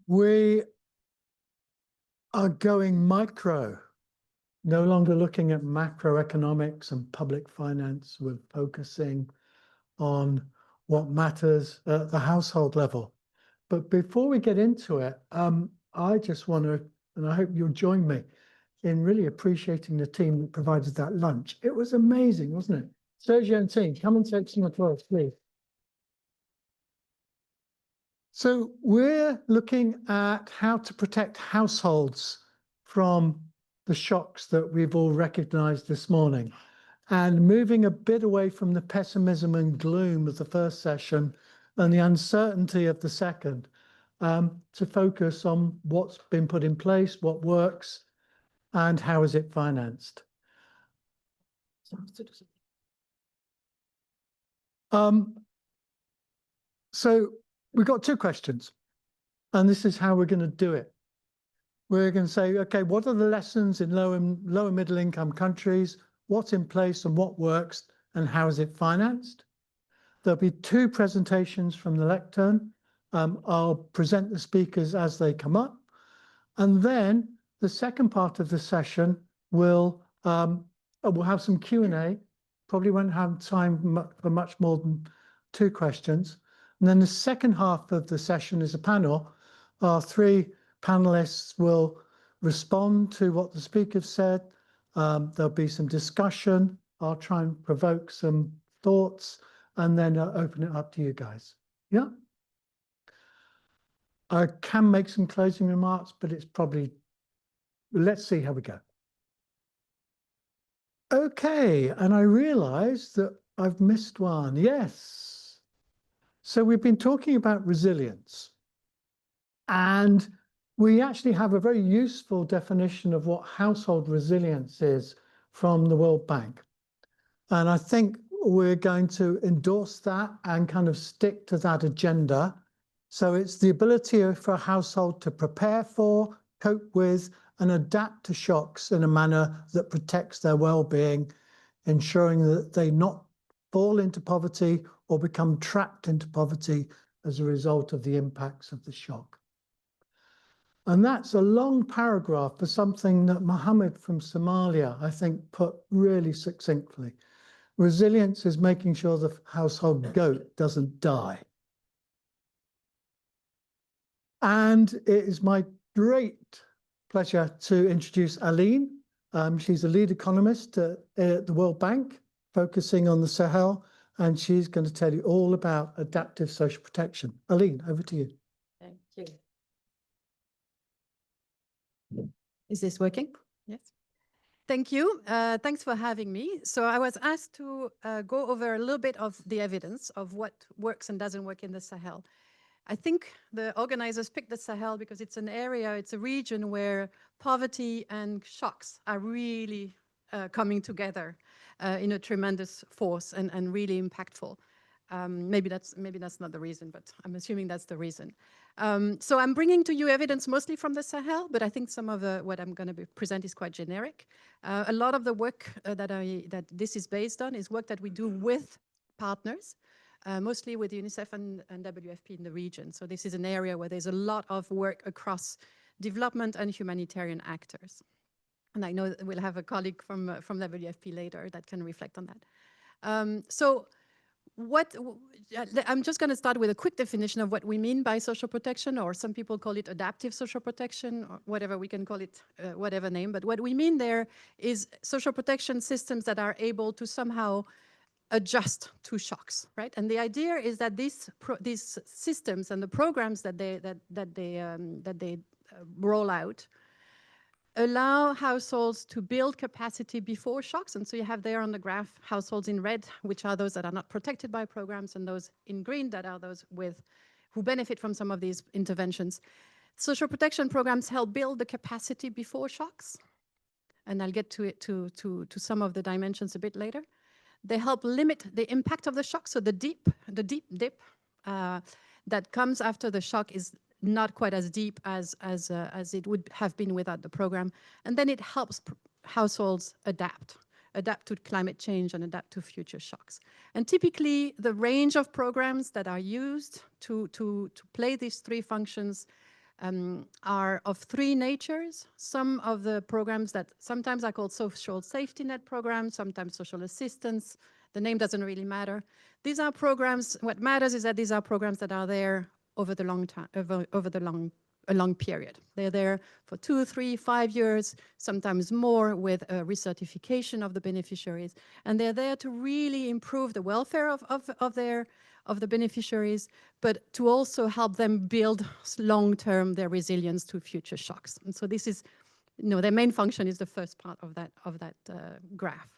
We are going micro, no longer looking at macroeconomics and public finance. We're focusing on what matters at the household level. But before we get into it, I just want to, and I hope you'll join me in really appreciating the team that provided that lunch. It was amazing, wasn't it? Sergio and team, come and take some applause, please. So we're looking at how to protect households from the shocks that we've all recognized this morning, and moving a bit away from the pessimism and gloom of the first session and the uncertainty of the second, to focus on what's been put in place, what works, and how is it financed. So we've got two questions, and this is how we're going to do it. We're going to say, okay, what are the lessons in low and middle income countries? What's in place and what works, and how is it financed? There'll be two presentations from the lectern. I'll present the speakers as they come up. And then the second part of the session will we'll have some Q&A. Probably won't have time for much more than two questions. And then the second half of the session is a panel. Our three panelists will respond to what the speakers said. There'll be some discussion. I'll try and provoke some thoughts, and then I'll open it up to you guys. Yeah? I can make some closing remarks, but it's probably, let's see how we go. Okay, and I realize that I've missed one. Yes. So we've been talking about resilience, and we actually have a very useful definition of what household resilience is from the World Bank. And I think we're going to endorse that and kind of stick to that agenda. So it's the ability for a household to prepare for, cope with, and adapt to shocks in a manner that protects their well-being, ensuring that they not fall into poverty or become trapped into poverty as a result of the impacts of the shock. And that's a long paragraph for something that Mohammed from Somalia, I think, put really succinctly. Resilience is making sure the household goat doesn't die. And it is my great pleasure to introduce Aline. She's a lead economist at the World Bank, focusing on the Sahel, and she's going to tell you all about adaptive social protection. Aline, over to you. Thank you. Is this working? Yes. Thank you. Thanks for having me. So I was asked to go over a little bit of the evidence of what works and doesn't work in the Sahel. I think the organizers picked the Sahel because it's an area, it's a region where poverty and shocks are really coming together in a tremendous force and really impactful. Maybe that's not the reason, but I'm assuming that's the reason. So I'm bringing to you evidence mostly from the Sahel, but I think some of what I'm going to present is quite generic. A lot of the work that this is based on is work that we do with partners, mostly with UNICEF and WFP in the region. So this is an area where there's a lot of work across development and humanitarian actors. And I know that we'll have a colleague from WFP later that can reflect on that. I'm just going to start with a quick definition of what we mean by social protection, or some people call it adaptive social protection, or whatever we can call it, whatever name. But what we mean there is social protection systems that are able to somehow adjust to shocks, right? And the idea is that these systems and the programs that they roll out allow households to build capacity before shocks. And so you have there on the graph households in red, which are those that are not protected by programs, and those in green that are those who benefit from some of these interventions. Social protection programs help build the capacity before shocks, and I'll get to it to some of the dimensions a bit later. They help limit the impact of the shock. So the deep dip that comes after the shock is not quite as deep as it would have been without the program. And then it helps households adapt to climate change and adapt to future shocks. And typically, the range of programs that are used to play these three functions are of three natures. Some of the programs that sometimes are called social safety net programs, sometimes social assistance. The name doesn't really matter. These are programs, what matters is that these are programs that are there over the long time, over a long period. They're there for 2, 3, 5 years, sometimes more, with a recertification of the beneficiaries. And they're there to really improve the welfare of the beneficiaries, but to also help them build long-term their resilience to future shocks. And so this is, their main function is the first part of that graph.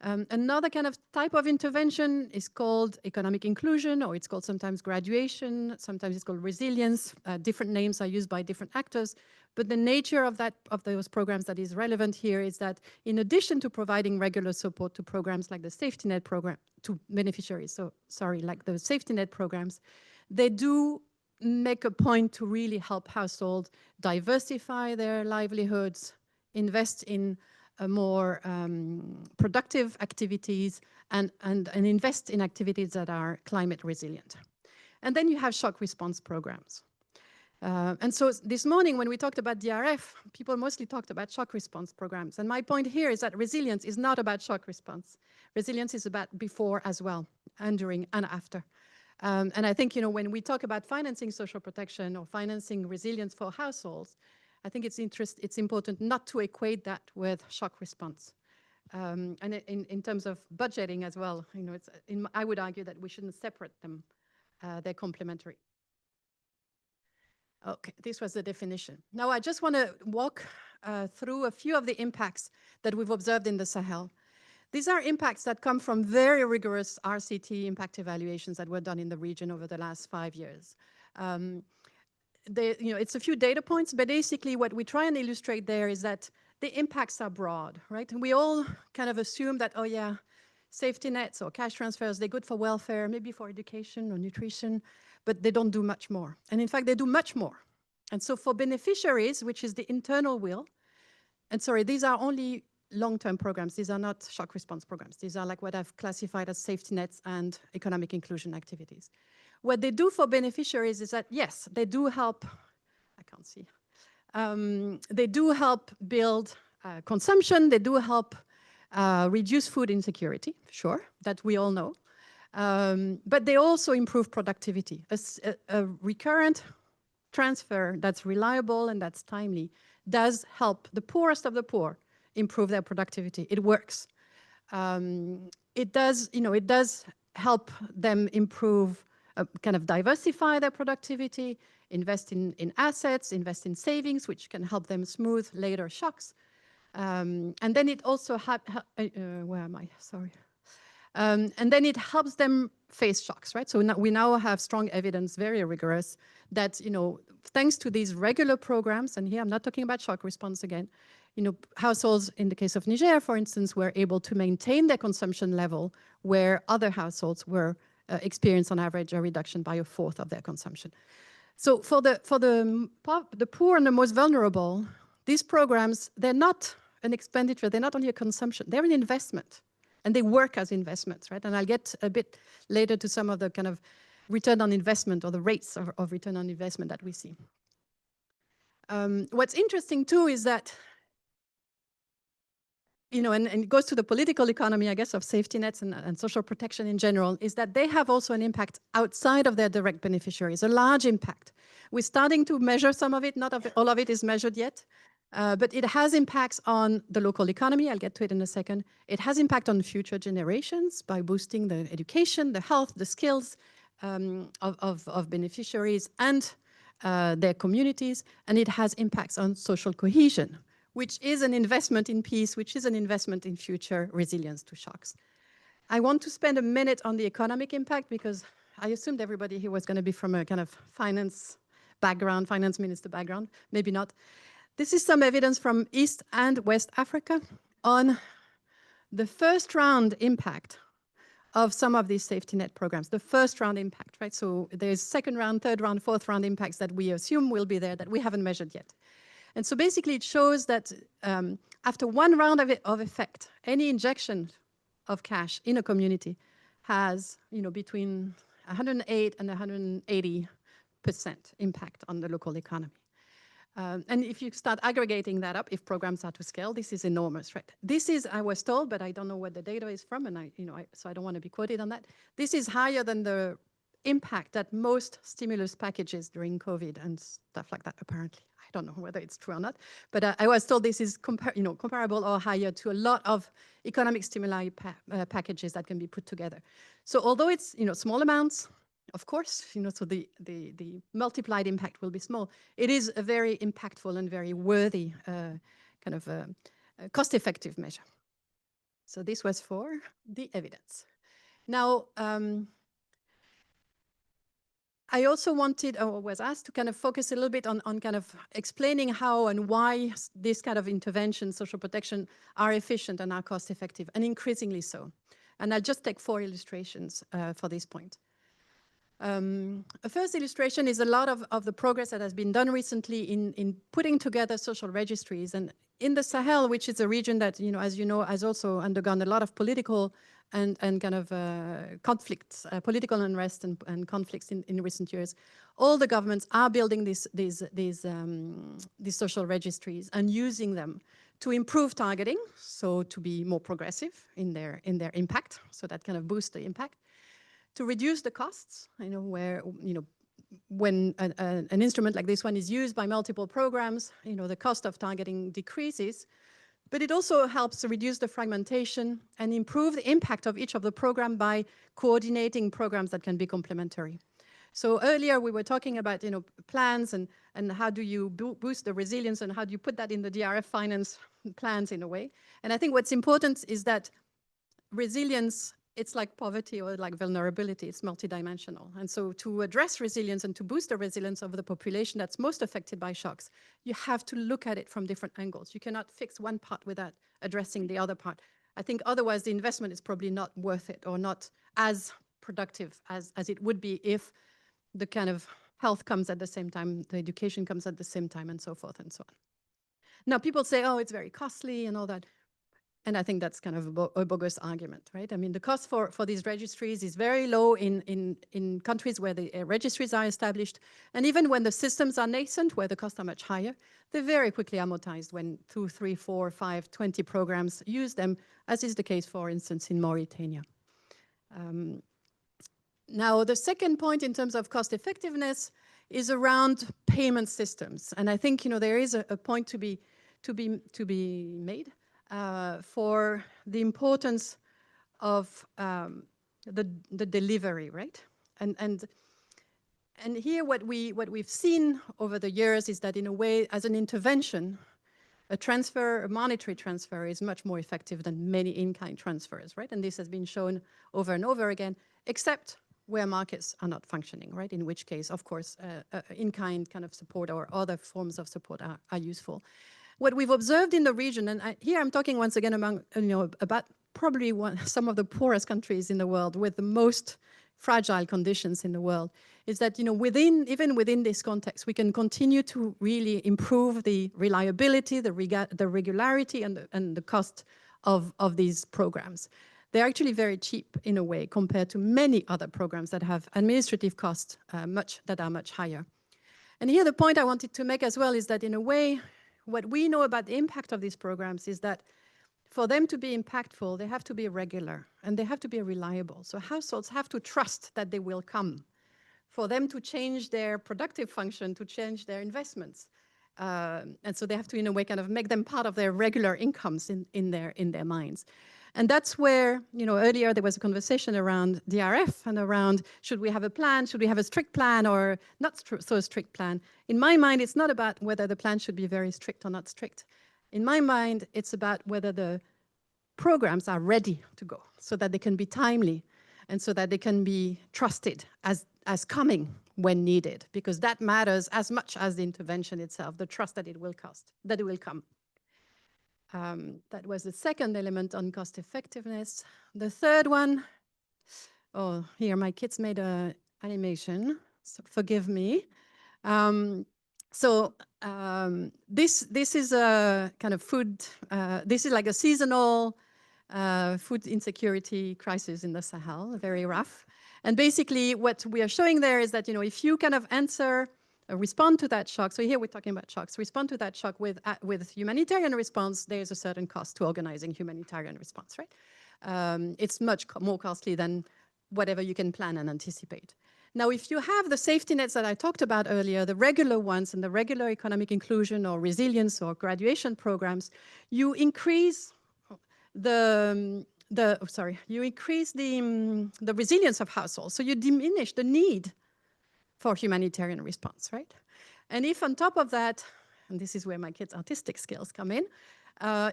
Another kind of type of intervention is called economic inclusion, or it's called sometimes graduation, sometimes it's called resilience. Different names are used by different actors, but the nature of those programs that is relevant here is that in addition to providing regular support to programs like the safety net program, to beneficiaries, like the safety net programs, they do make a point to really help households diversify their livelihoods, invest in more productive activities, and invest in activities that are climate resilient. And then you have shock response programs. And so this morning when we talked about DRF, people mostly talked about shock response programs. And my point here is that resilience is not about shock response. Resilience is about before as well, and during and after. And I think, when we talk about financing social protection or financing resilience for households, I think it's important not to equate that with shock response. And in terms of budgeting as well, I would argue that we shouldn't separate them. They're complementary. Okay, this was the definition. Now I just want to walk through a few of the impacts that we've observed in the Sahel. These are impacts that come from very rigorous RCT impact evaluations that were done in the region over the last 5 years. It's a few data points, but basically what we try and illustrate there is that the impacts are broad, right? And we all kind of assume that, oh yeah, safety nets or cash transfers, they're good for welfare, maybe for education or nutrition, but they don't do much more. And in fact, they do much more. And so for beneficiaries, which is the internal will, and sorry, these are only long-term programs. These are not shock response programs. These are like what I've classified as safety nets and economic inclusion activities. What they do for beneficiaries is that, yes, they do help, I can't see, they do help build consumption, they do help reduce food insecurity, sure, that we all know. But they also improve productivity. A recurrent transfer that's reliable and that's timely does help the poorest of the poor improve their productivity. It works. It does help them improve, kind of diversify their productivity, invest in assets, invest in savings, which can help them smooth later shocks. And then it also, where am I? Sorry. And then it helps them face shocks, right? So we now have strong evidence, very rigorous, that, thanks to these regular programs, and here I'm not talking about shock response again, households, in the case of Niger, for instance, were able to maintain their consumption level where other households were experienced on average a reduction by 1/4 of their consumption. So for the poor and the most vulnerable, these programs, they're not an expenditure, they're not only a consumption, they're an investment. And they work as investments, right? And I'll get a bit later to some of the kind of return on investment or the rates of return on investment that we see. What's interesting too is that, and it goes to the political economy, I guess, of safety nets and social protection in general, is that they have also an impact outside of their direct beneficiaries, a large impact. We're starting to measure some of it, not all of it is measured yet. But it has impacts on the local economy. I'll get to it in a second. It has impact on future generations by boosting the education, the health, the skills of beneficiaries and their communities. And it has impacts on social cohesion, which is an investment in peace, which is an investment in future resilience to shocks. I want to spend a minute on the economic impact because I assumed everybody here was going to be from a kind of finance background, finance minister background, maybe not. This is some evidence from East and West Africa on the first round impact of some of these safety net programs, the first round impact, right? So there's second round, third round, fourth round impacts that we assume will be there that we haven't measured yet. And so basically it shows that after one round of effect, any injection of cash in a community has, between 108 and 180 impact on the local economy. And if you start aggregating that up, if programs are to scale, this is enormous, right? This is, I was told, but I don't know what the data is from, and so I don't want to be quoted on that. This is higher than the impact that most stimulus packages during COVID and stuff like that, apparently. I don't know whether it's true or not, but I was told this is comparable or higher to a lot of economic stimuli packages that can be put together. So although it's small amounts, of course, so the multiplied impact will be small. It is a very impactful and very worthy kind of cost-effective measure. So this was for the evidence. Now, I also wanted, or was asked, to kind of focus a little bit on kind of explaining how and why this kind of interventions, social protection, are efficient and are cost-effective, and increasingly so. And I'll just take 4 illustrations for this point. A first illustration is a lot of the progress that has been done recently in putting together social registries. And in the Sahel, which is a region that, as you know, has also undergone a lot of political and kind of conflicts, political unrest and conflicts in recent years, all the governments are building these social registries and using them to improve targeting, so to be more progressive in their impact, so that kind of boosts the impact. To reduce the costs, where, when an instrument like this one is used by multiple programs, the cost of targeting decreases, but it also helps to reduce the fragmentation and improve the impact of each of the program by coordinating programs that can be complementary. So earlier we were talking about, plans and how do you boost the resilience and how do you put that in the DRF finance plans in a way. And I think what's important is that resilience, it's like poverty or like vulnerability, it's multidimensional. And so to address resilience and to boost the resilience of the population that's most affected by shocks, you have to look at it from different angles. You cannot fix one part without addressing the other part. I think otherwise the investment is probably not worth it or not as productive as it would be if the kind of health comes at the same time, the education comes at the same time, and so forth and so on. Now people say, oh, it's very costly and all that. And I think that's kind of a bogus argument, right? I mean, the cost for these registries is very low in countries where the registries are established. And even when the systems are nascent, where the costs are much higher, they're very quickly amortized when 2, 3, 4, 5, 20 programs use them, as is the case, for instance, in Mauritania. Now, the second point in terms of cost effectiveness is around payment systems. And I think, there is a point to be made. For the importance of the delivery, right? And here what we've seen over the years is that in a way, as an intervention, a monetary transfer is much more effective than many in-kind transfers, right? And this has been shown over and over again, except where markets are not functioning, right? In which case, of course, in-kind kind of support or other forms of support are useful. What we've observed in the region, and here I'm talking once again about probably some of the poorest countries in the world with the most fragile conditions in the world, is that even within this context, we can continue to really improve the reliability, the regularity, and the cost of these programs. They're actually very cheap in a way compared to many other programs that have administrative costs that are much higher. And here the point I wanted to make as well is that in a way, what we know about the impact of these programs is that for them to be impactful, they have to be regular and they have to be reliable. So households have to trust that they will come. For them to change their productive function, to change their investments. And so they have to, in a way, kind of make them part of their regular incomes in their minds. And that's where, earlier there was a conversation around DRF and around, should we have a plan? Should we have a strict plan or not so strict plan? In my mind, it's not about whether the plan should be very strict or not strict. In my mind, it's about whether the programs are ready to go so that they can be timely and so that they can be trusted as coming when needed, because that matters as much as the intervention itself, the trust that it will come. That was the second element on cost effectiveness. The third one, oh, here my kids made an animation, so forgive me. This is a kind of food, this is like a seasonal food insecurity crisis in the Sahel, very rough. And basically what we are showing there is that, if you kind of respond to that shock, so here we're talking about shocks, respond to that shock with humanitarian response, there's a certain cost to organizing humanitarian response, right? It's much more costly than whatever you can plan and anticipate. Now, if you have the safety nets that I talked about earlier, the regular ones and the regular economic inclusion or resilience or graduation programs, you increase the resilience of households. So you diminish the need for humanitarian response, right? And if on top of that, and this is where my kids' artistic skills come in,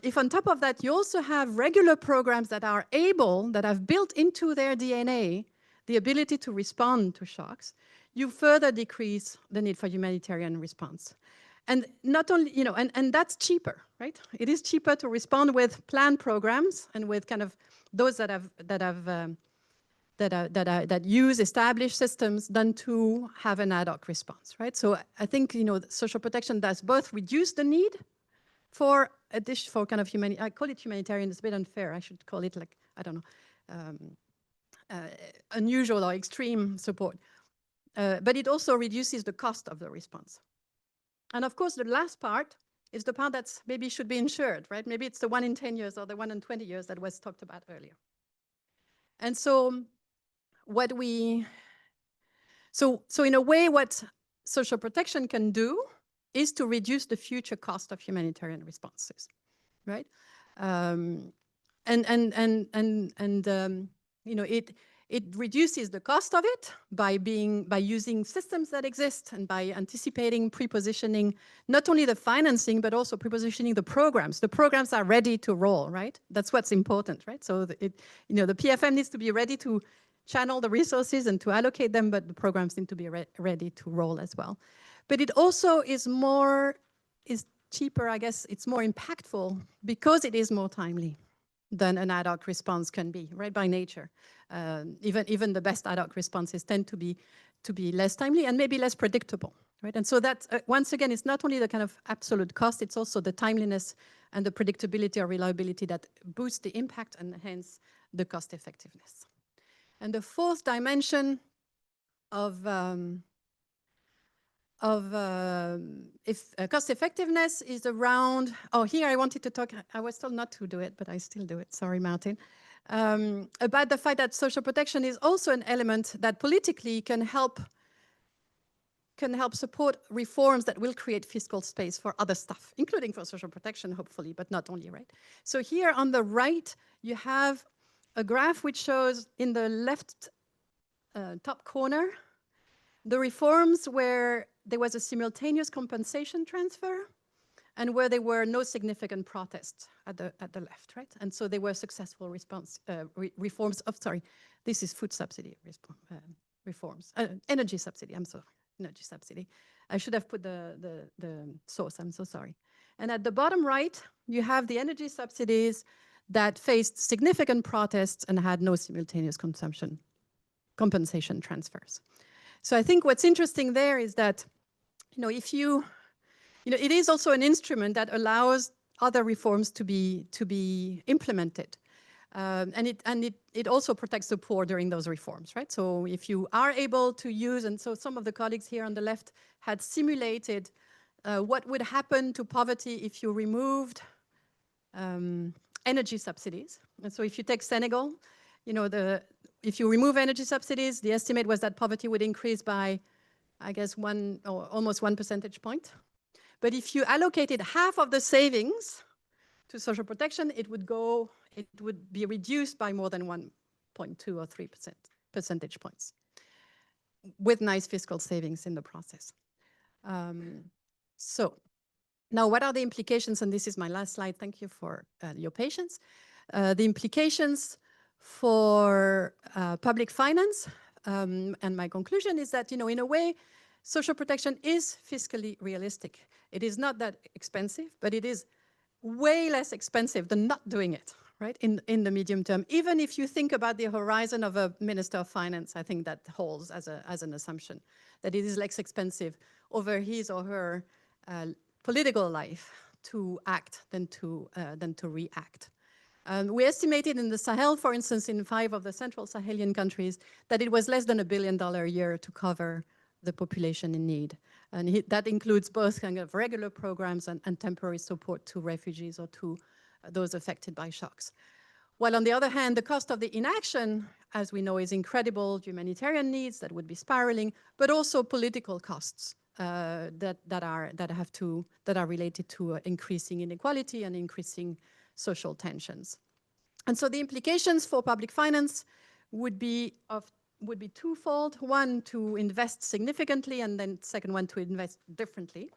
if on top of that you also have regular programs that have built into their DNA the ability to respond to shocks, you further decrease the need for humanitarian response. And not only, and that's cheaper, right? It is cheaper to respond with planned programs and with kind of those that use established systems than to have an ad hoc response, right? So I think, social protection does both reduce the need for kind of I call it humanitarian, it's a bit unfair. I should call it like, I don't know, unusual or extreme support. But it also reduces the cost of the response. And of course, the last part is the part that's maybe should be insured, right? Maybe it's the 1 in 10 years or the 1 in 20 years that was talked about earlier. And so so in a way, what social protection can do is to reduce the future cost of humanitarian responses, right? It reduces the cost of it by using systems that exist and by anticipating, prepositioning not only the financing but also prepositioning the programs. The programs are ready to roll, right? That's what's important, right? So the PFM needs to be ready to channel the resources and to allocate them, but the programs need to be ready to roll as well. But it also is cheaper, I guess. It's more impactful because it is more timely than an ad hoc response can be, right, by nature. Even the best ad hoc responses tend to be less timely and maybe less predictable, right? And so that, once again, it's not only the kind of absolute cost, it's also the timeliness and the predictability or reliability that boosts the impact and hence the cost effectiveness. And the fourth dimension of cost effectiveness is around, here I wanted to talk, I was told not to do it, but I still do it, sorry, Martin, about the fact that social protection is also an element that politically can help support reforms that will create fiscal space for other stuff, including for social protection, hopefully, but not only, right? So here on the right, you have a graph which shows in the left top corner, the reforms where there was a simultaneous compensation transfer and where there were no significant protests at the left, right? And so they were successful reforms of, this is food subsidy reforms, energy subsidy, I'm sorry, energy subsidy. I should have put the source, I'm so sorry. And at the bottom right, you have the energy subsidies that faced significant protests and had no simultaneous compensation transfers. So I think what's interesting there is that, it is also an instrument that allows other reforms to be implemented. And it also protects the poor during those reforms, right? So if you are able to use, and so some of the colleagues here on the left had simulated what would happen to poverty if you removed energy subsidies. And so if you take Senegal, if you remove energy subsidies, the estimate was that poverty would increase by, I guess, almost 1 percentage point. But if you allocated half of the savings to social protection, it would be reduced by more than 1.2 or 3 percentage points with nice fiscal savings in the process. So now what are the implications? And this is my last slide. Thank you for your patience. The implications for public finance. And my conclusion is that, in a way, social protection is fiscally realistic. It is not that expensive, but it is way less expensive than not doing it, right, in the medium term. Even if you think about the horizon of a Minister of Finance, I think that holds as an assumption, that it is less expensive over his or her political life to act than to react. We estimated in the Sahel, for instance, in 5 of the central Sahelian countries, that it was less than $1 billion a year to cover the population in need. And that includes both kind of regular programs and temporary support to refugees or to those affected by shocks. While on the other hand, the cost of the inaction, as we know, is incredible, humanitarian needs that would be spiraling, but also political costs that are related to increasing inequality and increasing social tensions. And so the implications for public finance would be twofold. One, to invest significantly, and then second one, to invest differently.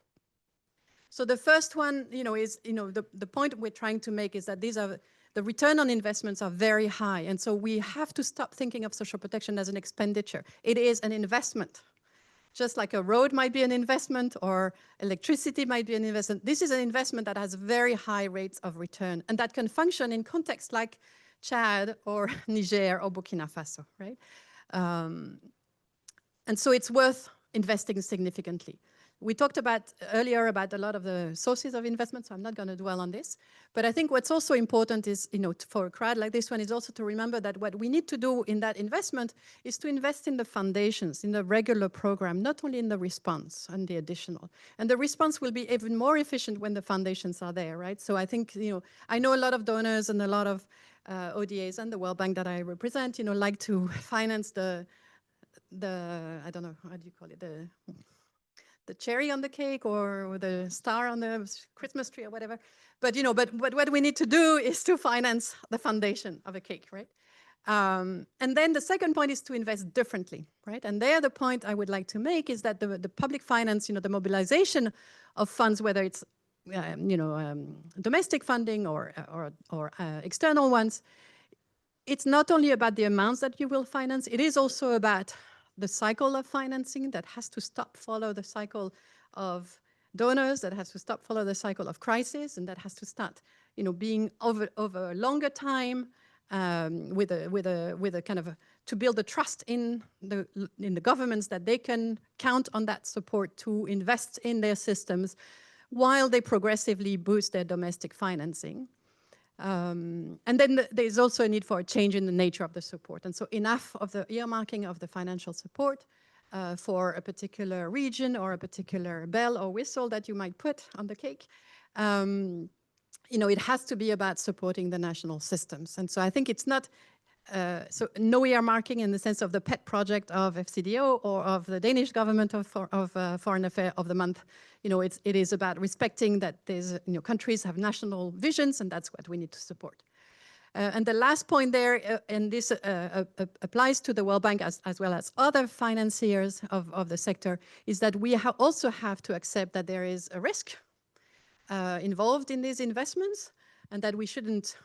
So the first one, is, the point we're trying to make is that the return on investments are very high. And so we have to stop thinking of social protection as an expenditure. It is an investment. Just like a road might be an investment or electricity might be an investment, this is an investment that has very high rates of return and that can function in contexts like Chad or Niger or Burkina Faso, right? And so it's worth investing significantly. We talked earlier about a lot of the sources of investment, so I'm not going to dwell on this. But I think what's also important is, for a crowd like this one, is also to remember that what we need to do in that investment is to invest in the foundations, in the regular program, not only in the response and the additional. And the response will be even more efficient when the foundations are there, right? So I think, I know a lot of donors and a lot of ODAs and the World Bank that I represent, like to finance the I don't know, how do you call it, the cherry on the cake or the star on the Christmas tree or whatever. But, but what we need to do is to finance the foundation of a cake, right? And then the second point is to invest differently, right? And there the point I would like to make is that the public finance, the mobilization of funds, whether it's, domestic funding or external ones, it's not only about the amounts that you will finance, it is also about the cycle of financing that has to follow the cycle of donors, that has to follow the cycle of crisis, and that has to start, being over a longer time with a kind of to build the trust in the governments that they can count on that support to invest in their systems while they progressively boost their domestic financing. And then there's also a need for a change in the nature of the support. And so enough of the earmarking of the financial support for a particular region or a particular bell or whistle that you might put on the cake. It has to be about supporting the national systems. And so I think it's not, so no earmarking in the sense of the pet project of FCDO or of the Danish government of Foreign Affairs of the Month. It is about respecting that there's, countries have national visions, and that's what we need to support. And the last point there, and this applies to the World Bank as well as other financiers of the sector, is that we also have to accept that there is a risk involved in these investments, and that we shouldn't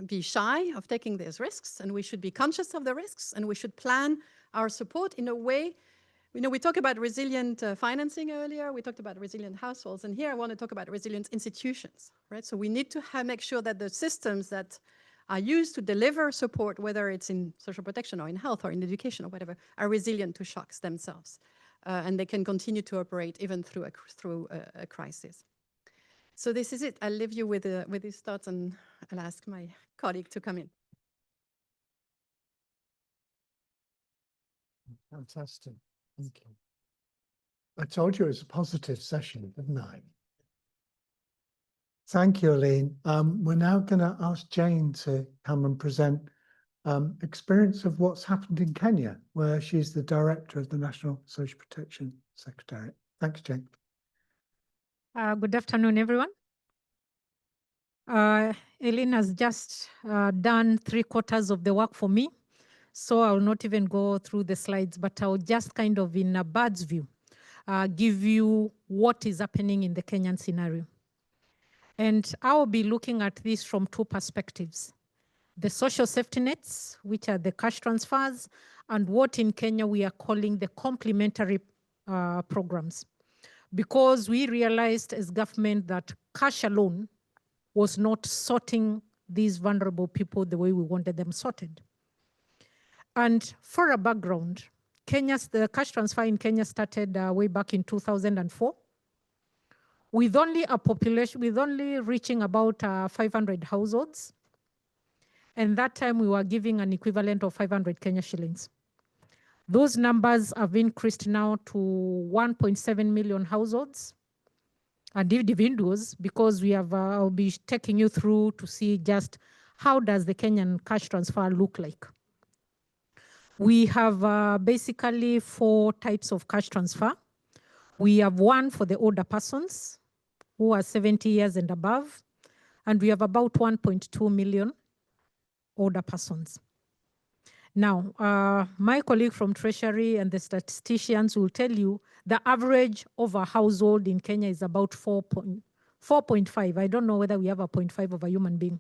be shy of taking these risks, and we should be conscious of the risks, and we should plan our support in a way. We talked about resilient financing earlier, we talked about resilient households, and here I want to talk about resilient institutions, right? So we need to make sure that the systems that are used to deliver support, whether it's in social protection or in health or in education or whatever, are resilient to shocks themselves. And they can continue to operate even through a crisis. So this is it. I'll leave you with these thoughts, and I'll ask my colleague to come in. Fantastic. Thank you. I told you it was a positive session, didn't I? Thank you, Aline. We're now going to ask Jane to come and present experience of what's happened in Kenya, where she's the director of the National Social Protection Secretariat. Thanks, Jane. Good afternoon, everyone. Aline has just done 3/4 of the work for me, so I will not even go through the slides, but I'll just kind of, in a bird's view, give you what is happening in the Kenyan scenario. And I'll be looking at this from two perspectives: the social safety nets, which are the cash transfers, and what in Kenya we are calling the complementary programs. Because we realized as government that cash alone was not sorting these vulnerable people the way we wanted them sorted. And for a background, the cash transfer in Kenya started way back in 2004, with only a population, with only reaching about 500 households. And that time we were giving an equivalent of 500 Kenya shillings. Those numbers have increased now to 1.7 million households and individuals, because we have, I'll be taking you through to see just how does the Kenyan cash transfer look like. We have basically 4 types of cash transfer. We have one for the older persons who are 70 years and above, and we have about 1.2 million older persons. Now, my colleague from Treasury and the statisticians will tell you the average of a household in Kenya is about 4.5. I don't know whether we have a 0.5 of a human being.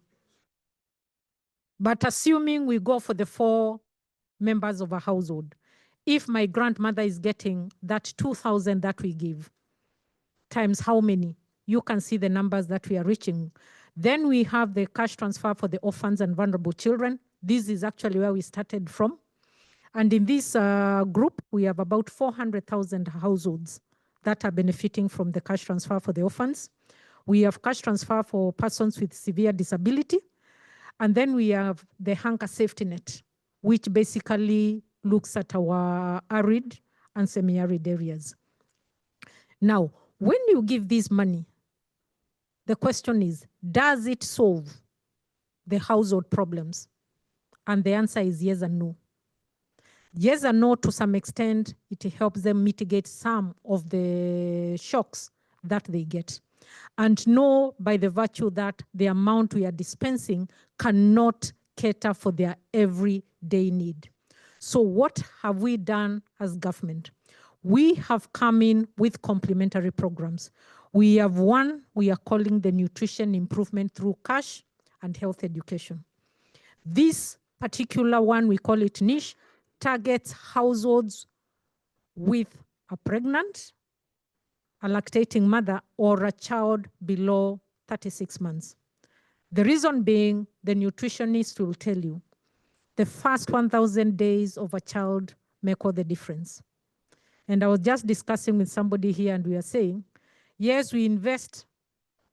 But assuming we go for the 4 members of a household, if my grandmother is getting that 2,000 that we give, times how many, you can see the numbers that we are reaching. Then we have the cash transfer for the orphans and vulnerable children. This is actually where we started from. And in this group, we have about 400,000 households that are benefiting from the cash transfer for the orphans. We have cash transfer for persons with severe disability. And then we have the hunger safety net, which basically looks at our arid and semi-arid areas. Now, when you give this money, the question is, does it solve the household problems? And the answer is yes and no. Yes and no, to some extent, it helps them mitigate some of the shocks that they get. And no, by the virtue that the amount we are dispensing cannot cater for their everyday need. So what have we done as government? We have come in with complementary programs. We have one we are calling the Nutrition Improvement Through Cash and Health Education. This particular one, we call it niche, targets households with a pregnant, a lactating mother, or a child below 36 months. The reason being, the nutritionist will tell you, the first 1,000 days of a child make all the difference. And I was just discussing with somebody here, and we are saying, yes, we invest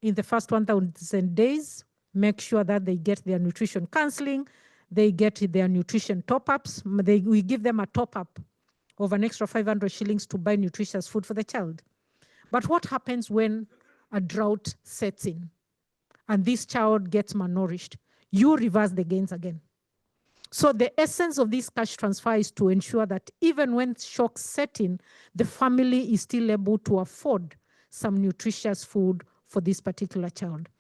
in the first 1,000 days, make sure that they get their nutrition counseling, they get their nutrition top-ups. We give them a top-up of an extra 500 shillings to buy nutritious food for the child. But what happens when a drought sets in and this child gets malnourished? You reverse the gains again. So the essence of this cash transfer is to ensure that even when shocks set in, the family is still able to afford some nutritious food for this particular child.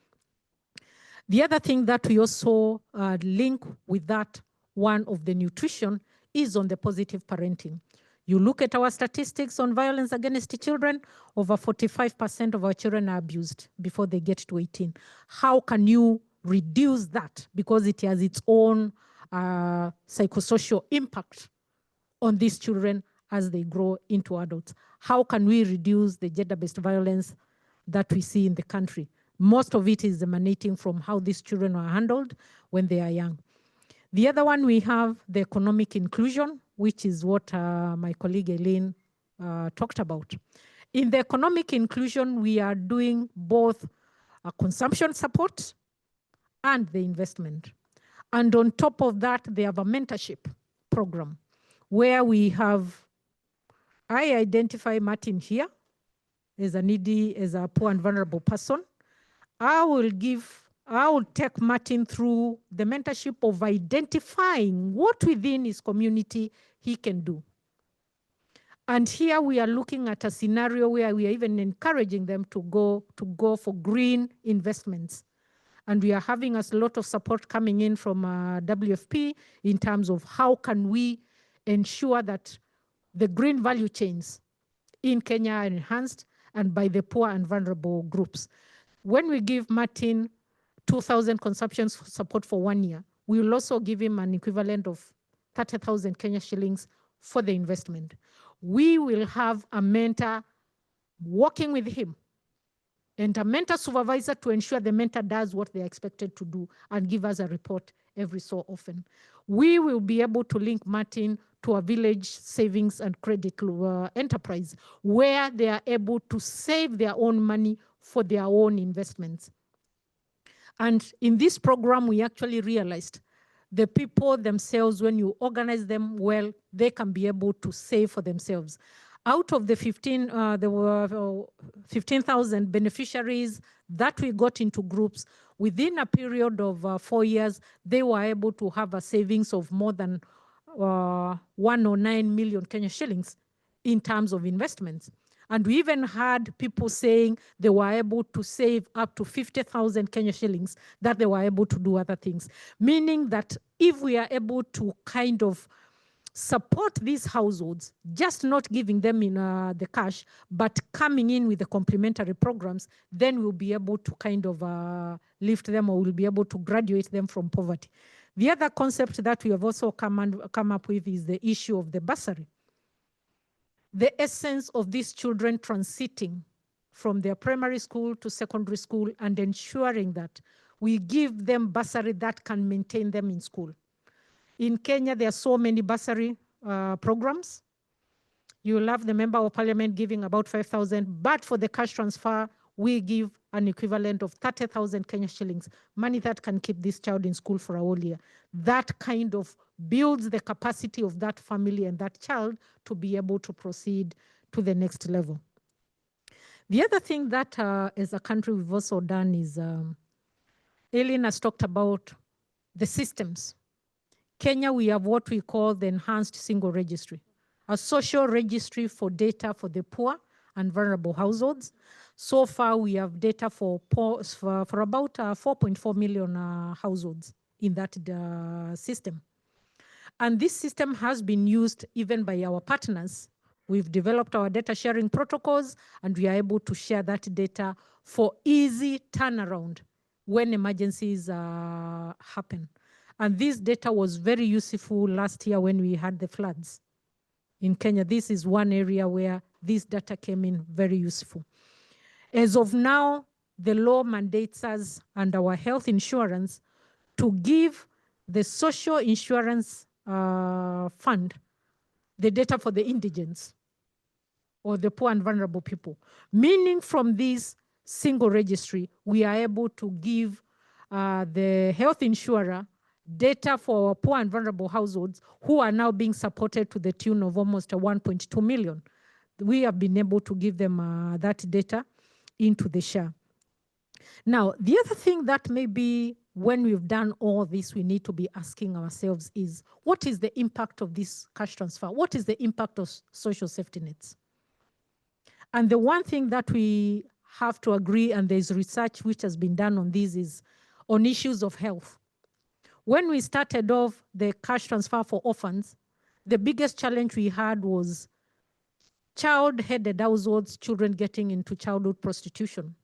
The other thing that we also link with that one of the nutrition is on the positive parenting. You look at our statistics on violence against children, over 45% of our children are abused before they get to 18. How can you reduce that? Because it has its own psychosocial impact on these children as they grow into adults. How can we reduce the gender-based violence that we see in the country? Most of it is emanating from how these children are handled when they are young. The other one, we have the economic inclusion, which is what my colleague Eileen talked about. In the economic inclusion, we are doing both consumption support and the investment. And on top of that, they have a mentorship program where we have, I identify Martin here as a needy, as a poor and vulnerable person. I will take Martin through the mentorship of identifying what within his community he can do. And here we are looking at a scenario where we are even encouraging them to go for green investments. And we are having a lot of support coming in from WFP in terms of how can we ensure that the green value chains in Kenya are enhanced and by the poor and vulnerable groups. When we give Martin 2,000 consumption support for 1 year, we will also give him an equivalent of 30,000 Kenya shillings for the investment. We will have a mentor working with him and a mentor supervisor to ensure the mentor does what they're expected to do and give us a report every so often. We will be able to link Martin to a village savings and credit enterprise where they are able to save their own money for their own investments. And in this program, we actually realized the people themselves, when you organize them well, they can be able to save for themselves. Out of the 15,000 beneficiaries that we got into groups, within a period of 4 years, they were able to have a savings of more than 109 million Kenya shillings in terms of investments. And we even had people saying they were able to save up to 50,000 Kenya shillings, that they were able to do other things. Meaning that if we are able to kind of support these households, just not giving them in the cash, but coming in with the complementary programs, then we'll be able to kind of lift them, or we'll be able to graduate them from poverty. The other concept that we have also come up with is the issue of the bursary. The essence of these children transiting from their primary school to secondary school, and ensuring that we give them bursary that can maintain them in school. In Kenya, there are so many bursary programs. You will have the member of parliament giving about 5,000, but for the cash transfer, we give an equivalent of 30,000 Kenya shillings, money that can keep this child in school for a whole year. That kind of builds the capacity of that family and that child to be able to proceed to the next level. The other thing that as a country we've also done is, Eileen has talked about the systems. Kenya, we have what we call the enhanced single registry, a social registry for data for the poor and vulnerable households. So far, we have data for about 4.4 million households in that system. And this system has been used even by our partners. We've developed our data sharing protocols, and we are able to share that data for easy turnaround when emergencies happen. And this data was very useful last year when we had the floods in Kenya. This is one area where this data came in very useful. As of now, the law mandates us and our health insurance to give the social insurance fund the data for the indigents or the poor and vulnerable people. Meaning from this single registry, we are able to give the health insurer data for our poor and vulnerable households who are now being supported to the tune of almost 1.2 million. We have been able to give them that data into the SHA. Now, the other thing that maybe when we've done all this, we need to be asking ourselves is, what is the impact of this cash transfer? What is the impact of social safety nets? And the one thing that we have to agree, and there's research which has been done on this, is on issues of health. When we started off the cash transfer for orphans, the biggest challenge we had was child-headed households, children getting into childhood prostitution.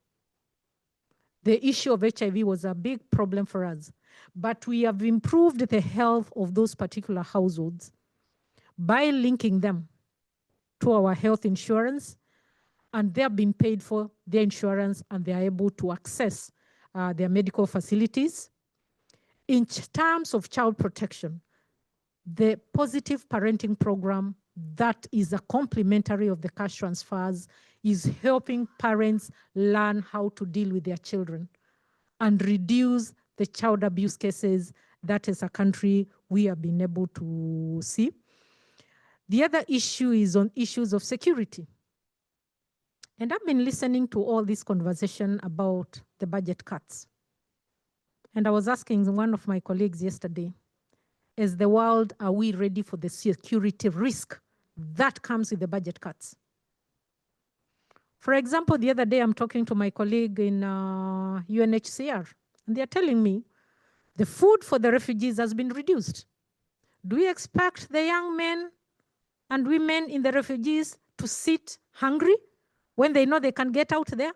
The issue of HIV was a big problem for us, but we have improved the health of those particular households by linking them to our health insurance, and they're being paid for their insurance, and they're able to access their medical facilities. In terms of child protection, the positive parenting program that is a complementary of the cash transfers is helping parents learn how to deal with their children and reduce the child abuse cases that as a country we have been able to see. The other issue is on issues of security. And I've been listening to all this conversation about the budget cuts. And I was asking one of my colleagues yesterday, as the world, are we ready for the security risk that comes with the budget cuts? For example, the other day I'm talking to my colleague in UNHCR, and they're telling me the food for the refugees has been reduced. Do we expect the young men and women in the refugees to sit hungry when they know they can get out there?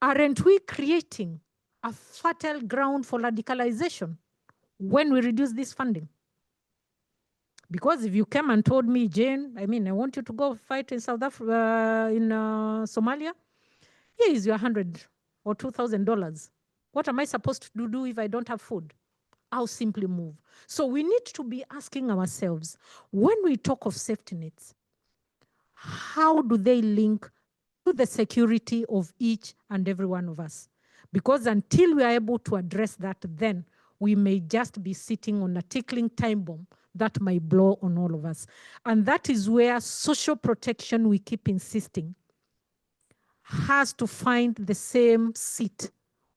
Aren't we creating a fertile ground for radicalization when we reduce this funding? Because if you came and told me, Jane, I want you to go fight in South Africa, in Somalia, here is your $100 or $2,000. What am I supposed to do if I don't have food? I'll simply move. So we need to be asking ourselves, when we talk of safety nets, how do they link to the security of each and every one of us? Because until we are able to address that, then we may just be sitting on a tickling time bomb that might blow on all of us. And that is where social protection, we keep insisting, has to find the same seat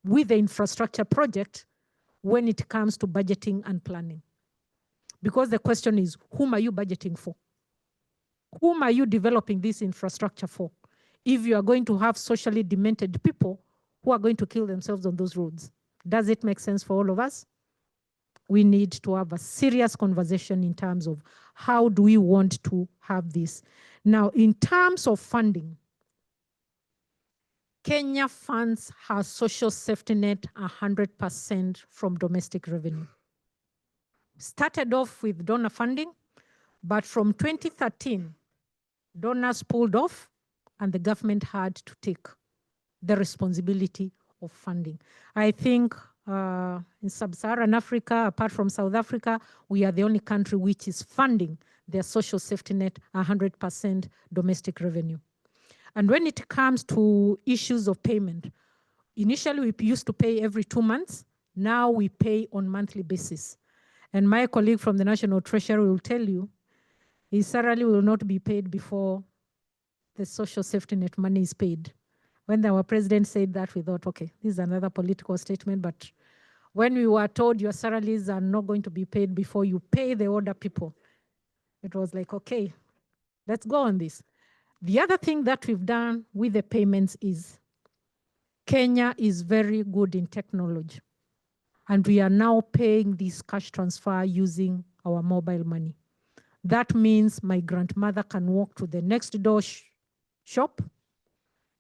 with the infrastructure project when it comes to budgeting and planning. Because the question is, whom are you budgeting for? Whom are you developing this infrastructure for? If you are going to have socially demented people who are going to kill themselves on those roads, does it make sense for all of us? We need to have a serious conversation in terms of how do we want to have this. Now, in terms of funding, Kenya funds her social safety net 100% from domestic revenue. Started off with donor funding, but from 2013, donors pulled off and the government had to take the responsibility of funding. I think in sub-Saharan Africa, apart from South Africa, we are the only country which is funding their social safety net 100% domestic revenue. And when it comes to issues of payment, initially we used to pay every 2 months. Now we pay on monthly basis. And my colleague from the National Treasury will tell you, his salary will not be paid before the social safety net money is paid. When our president said that, we thought, okay, this is another political statement, but when we were told your salaries are not going to be paid before you pay the older people, it was like, okay, let's go on this. The other thing that we've done with the payments is Kenya is very good in technology. And we are now paying this cash transfer using our mobile money. That means my grandmother can walk to the next door shop,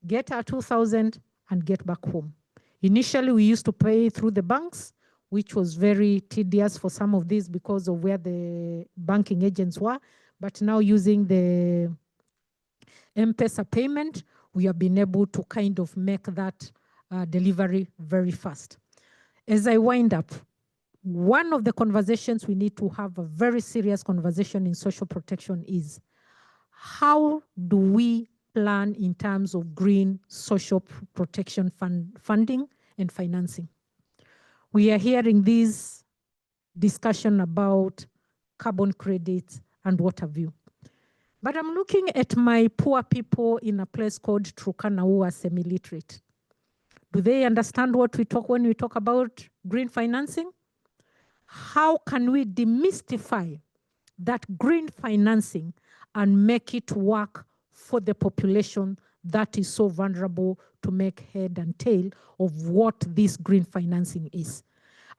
get her 2,000 and get back home. Initially, we used to pay through the banks, which was very tedious for some of these because of where the banking agents were. But now using the M-Pesa payment, we have been able to kind of make that delivery very fast. As I wind up, one of the conversations we need to have, a very serious conversation in social protection, is how do we plan in terms of green social protection funding and financing? We are hearing this discussion about carbon credits and what have you. But I'm looking at my poor people in a place called Turkana who are semi-literate. Do they understand what we talk when we talk about green financing? How can we demystify that green financing and make it work for the population that is so vulnerable to make head and tail of what this green financing is?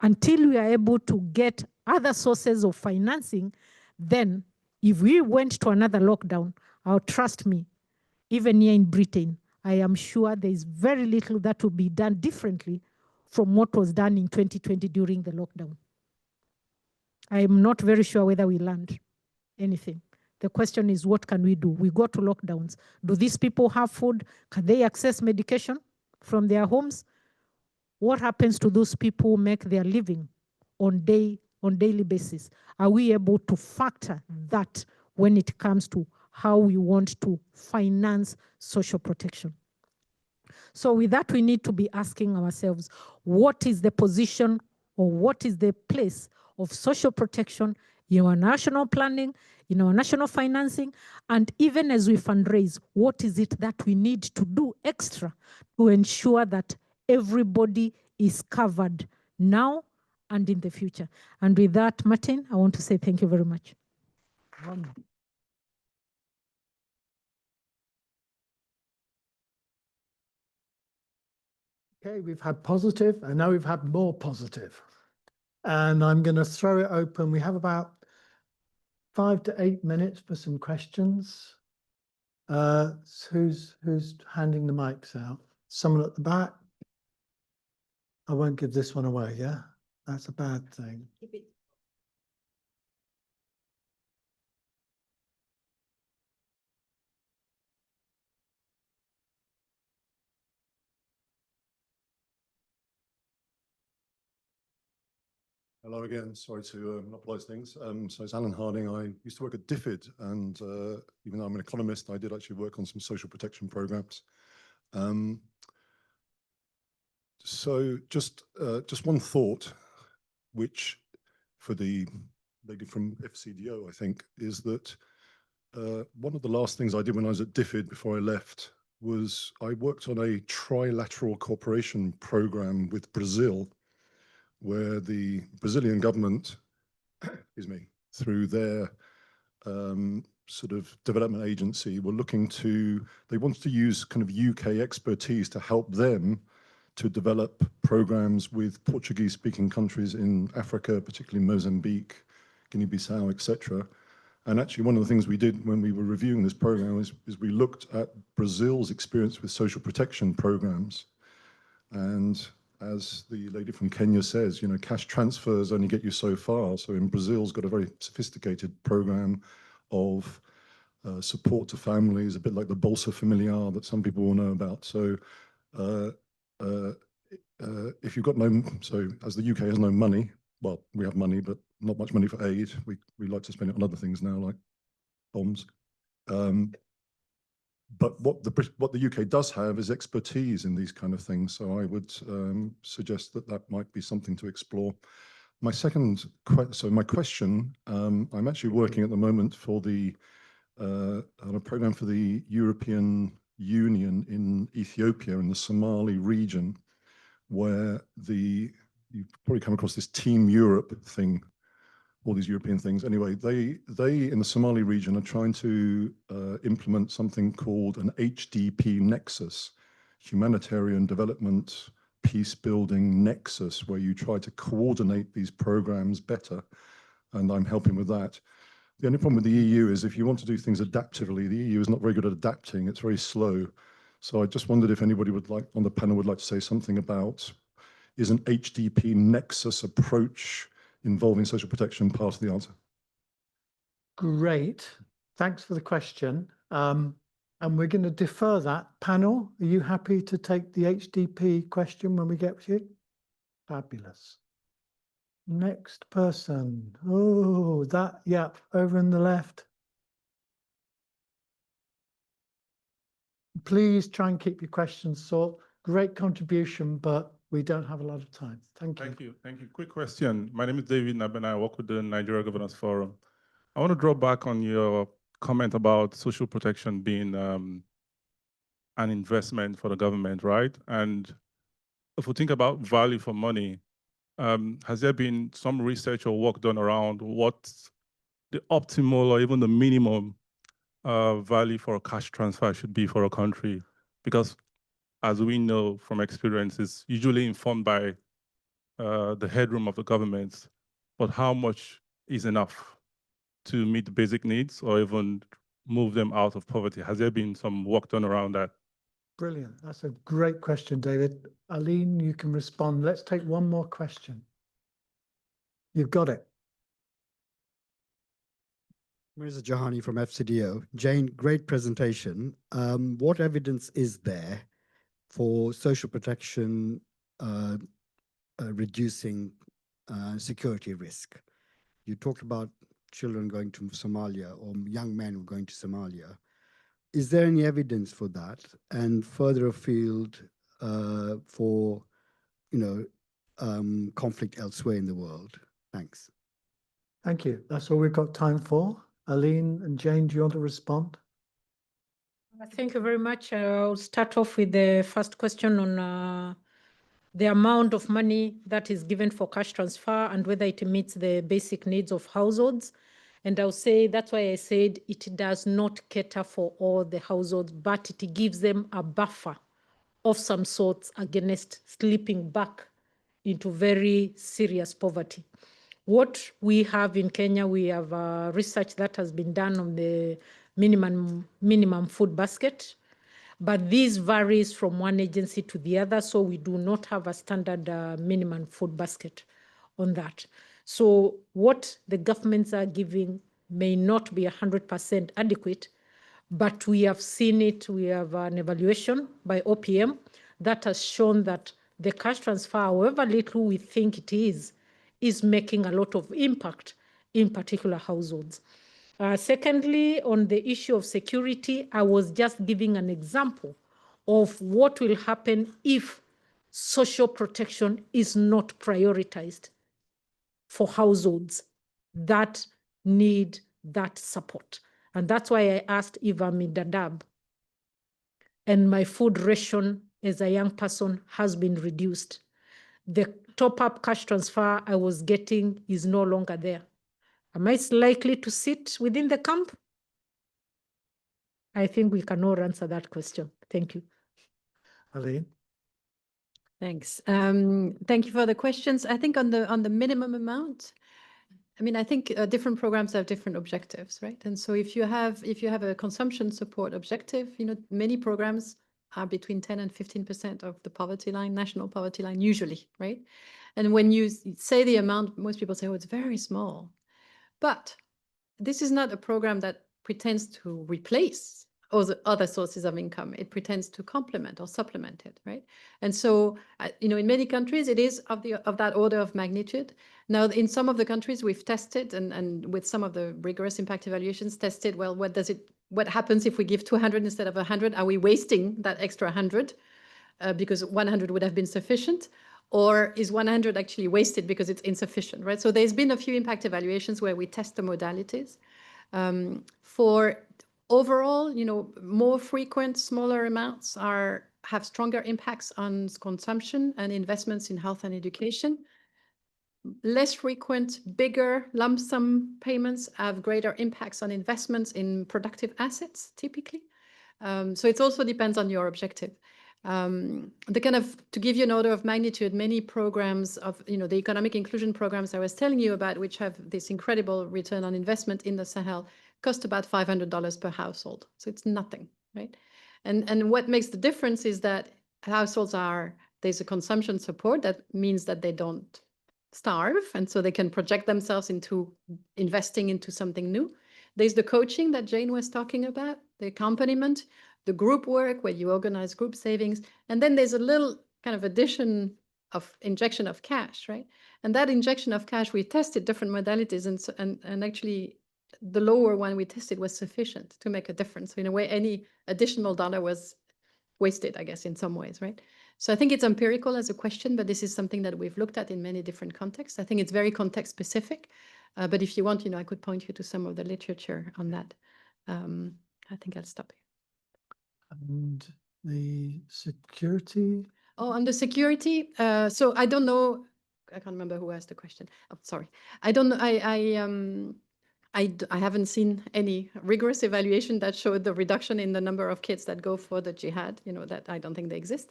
Until we are able to get other sources of financing, then if we went to another lockdown, trust me, even here in Britain, I am sure there is very little that will be done differently from what was done in 2020 during the lockdown. I am not very sure whether we learned anything. The question is, what can we do? We go to lockdowns. Do these people have food? Can they access medication from their homes? What happens to those people who make their living on daily basis? Are we able to factor that when it comes to how we want to finance social protection? So with that, we need to be asking ourselves, what is the position or what is the place of social protection in our national planning, in our national financing, and even as we fundraise, what is it that we need to do extra to ensure that everybody is covered now and in the future? And with that, Martin, I want to say thank you very much. Okay, we've had positive, and now we've had more positive. And I'm going to throw it open. We have about 5 to 8 minutes for some questions. Who's handing the mics out? Someone at the back? I won't give this one away, yeah? That's a bad thing. Keep it. Hello again. Sorry to monopolise things. So it's Alan Harding. I used to work at DFID, and even though I'm an economist, I did actually work on some social protection programs. So just one thought. which for the lady from FCDO, I think, is that one of the last things I did when I was at DFID before I left was I worked on a trilateral cooperation program with Brazil, where the Brazilian government, excuse me, through their sort of development agency, were looking to, they wanted to use kind of UK expertise to help them to develop programs with Portuguese-speaking countries in Africa, particularly Mozambique, Guinea-Bissau, etc. And actually, one of the things we did when we were reviewing this program is we looked at Brazil's experience with social protection programs. And as the lady from Kenya says, you know, cash transfers only get you so far. So in Brazil's got a very sophisticated program of support to families, a bit like the Bolsa Familiar that some people will know about. So if you've got no, so as the UK has no money, well, we have money, but not much money for aid. We like to spend it on other things now, like bombs. But what the UK does have is expertise in these kind of things. So I would suggest that that might be something to explore. My second, my question, I'm actually working at the moment for the on a program for the European Union in Ethiopia in the Somali region, where you've probably come across this Team Europe thing, all these European things. Anyway, they in the Somali region are trying to implement something called an HDP nexus, humanitarian development, peace building nexus, where you try to coordinate these programs better. And I'm helping with that. The only problem with the EU is if you want to do things adaptively, the EU is not very good at adapting. It's very slow. So I just wondered if anybody would like on the panel would like to say something about, is an HDP nexus approach involving social protection part of the answer? Great. Thanks for the question. And we're going to defer that. Panel, are you happy to take the HDP question when we get to you? Fabulous. Next person. Oh, that, yeah, over in the left. Please try and keep your questions short. Great contribution, but we don't have a lot of time. Thank you. Thank you. Thank you. Quick question. My name is David Nabena. I work with the Nigeria Governance Forum. I want to draw back on your comment about social protection being an investment for the government, right? And if we think about value for money, has there been some research or work done around what the optimal or even the minimum value for a cash transfer should be for a country? Because as we know from experience, it's usually informed by the headroom of the government, but how much is enough to meet the basic needs or even move them out of poverty? Has there been some work done around that? Brilliant. That's a great question, David. Aline, you can respond. Let's take one more question. You've got it. Mirza Jahani from FCDO. Jane, great presentation. What evidence is there for social protection reducing security risk? You talked about children going to Somalia or young men going to Somalia. Is there any evidence for that? And further afield for, conflict elsewhere in the world? Thanks. Thank you. That's all we've got time for. Aline and Jane, do you want to respond? Thank you very much. I'll start off with the first question on the amount of money that is given for cash transfer and whether it meets the basic needs of households. And I'll say that's why I said it does not cater for all the households, but it gives them a buffer of some sorts against slipping back into very serious poverty. What we have in Kenya, we have research that has been done on the minimum food basket, but this varies from one agency to the other, so we do not have a standard minimum food basket on that. So what the governments are giving may not be 100% adequate, but we have seen it. We have an evaluation by OPM that has shown that the cash transfer, however little we think it is making a lot of impact in particular households. Secondly, on the issue of security, I was just giving an example of what will happen if social protection is not prioritized. for households that need that support. And that's why I asked if I'm in Dadaab and my food ration as a young person has been reduced. The top-up cash transfer I was getting is no longer there. Am I likely to sit within the camp? I think we can all answer that question. Thank you. Aline? Thanks. Thank you for the questions. I think on the minimum amount, I mean, I think different programs have different objectives, right? And so if you have a consumption support objective, you know, many programs are between 10 and 15% of the poverty line, national poverty line, usually, right? And when you say the amount, most people say, oh, it's very small. But this is not a program that pretends to replace all the other sources of income. It pretends to complement or supplement it, right? And so, you know, in many countries, it is of that order of magnitude. Now, in some of the countries we've tested and with some of the rigorous impact evaluations tested, well, what happens if we give 200 instead of 100? Are we wasting that extra 100 because 100 would have been sufficient? Or is 100 actually wasted because it's insufficient, right? So there's been a few impact evaluations where we test the modalities. For overall, you know, more frequent, smaller amounts have stronger impacts on consumption and investments in health and education. Less frequent, bigger lump sum payments have greater impacts on investments in productive assets, typically. So it also depends on your objective. To give you an order of magnitude, many programs of, you know, the economic inclusion programs I was telling you about, which have this incredible return on investment in the Sahel, cost about $500 per household. So it's nothing, right? And what makes the difference is that households there's a consumption support that means that they don't starve, and so they can project themselves into investing into something new. There's the coaching that Jane was talking about, the accompaniment, the group work where you organize group savings, and then there's a little kind of injection of cash, right? And that injection of cash, we tested different modalities, and actually the lower one we tested was sufficient to make a difference. So in a way, any additional dollar was wasted, I guess, in some ways, right? So I think it's empirical as a question, but this is something that we've looked at in many different contexts. I think it's very context specific, but if you want, you know, I could point you to some of the literature on that. I think I'll stop here. And the security? Oh, on the security, so I don't know, I can't remember who asked the question. Oh, sorry. I don't know, I haven't seen any rigorous evaluation that showed the reduction in the number of kids that go for the jihad, you know, that I don't think they exist.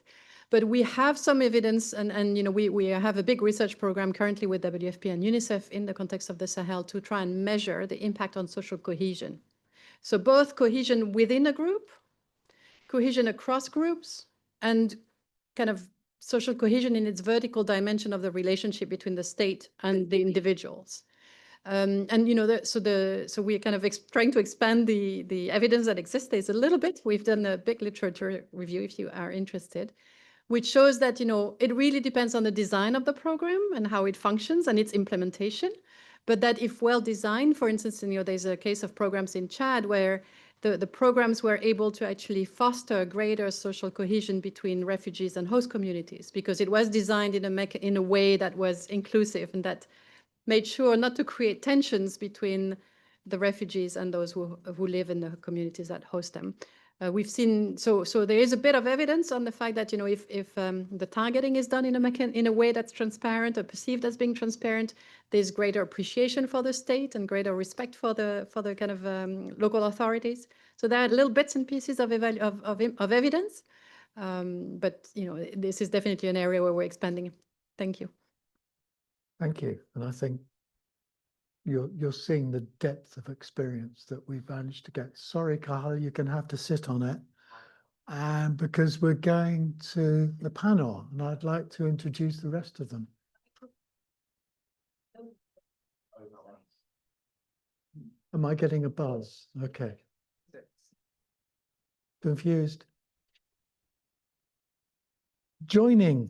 But we have some evidence, and you know, we have a big research program currently with WFP and UNICEF in the context of the Sahel to try and measure the impact on social cohesion. So both cohesion within a group, cohesion across groups, and kind of social cohesion in its vertical dimension of the relationship between the state and the individuals. And you know, so we're kind of trying to expand the evidence that exists. There's a little bit. We've done a big literature review, if you are interested, which shows that, you know, it really depends on the design of the program and how it functions and its implementation. But that if well designed, for instance, you know, there's a case of programs in Chad where the programs were able to actually foster greater social cohesion between refugees and host communities, because it was designed in a way that was inclusive and that made sure not to create tensions between the refugees and those who live in the communities that host them. We've seen, so there is a bit of evidence on the fact that, you know, if the targeting is done in a way that's transparent or perceived as being transparent, there's greater appreciation for the state and greater respect for the kind of local authorities. So there are little bits and pieces of evidence, but you know, this is definitely an area where we're expanding. Thank you. Thank you. And I think you're seeing the depth of experience that we've managed to get. Sorry, Carl, you're going to have to sit on it. And because we're going to the panel, and I'd like to introduce the rest of them. Am I getting a buzz? Okay. Confused. Joining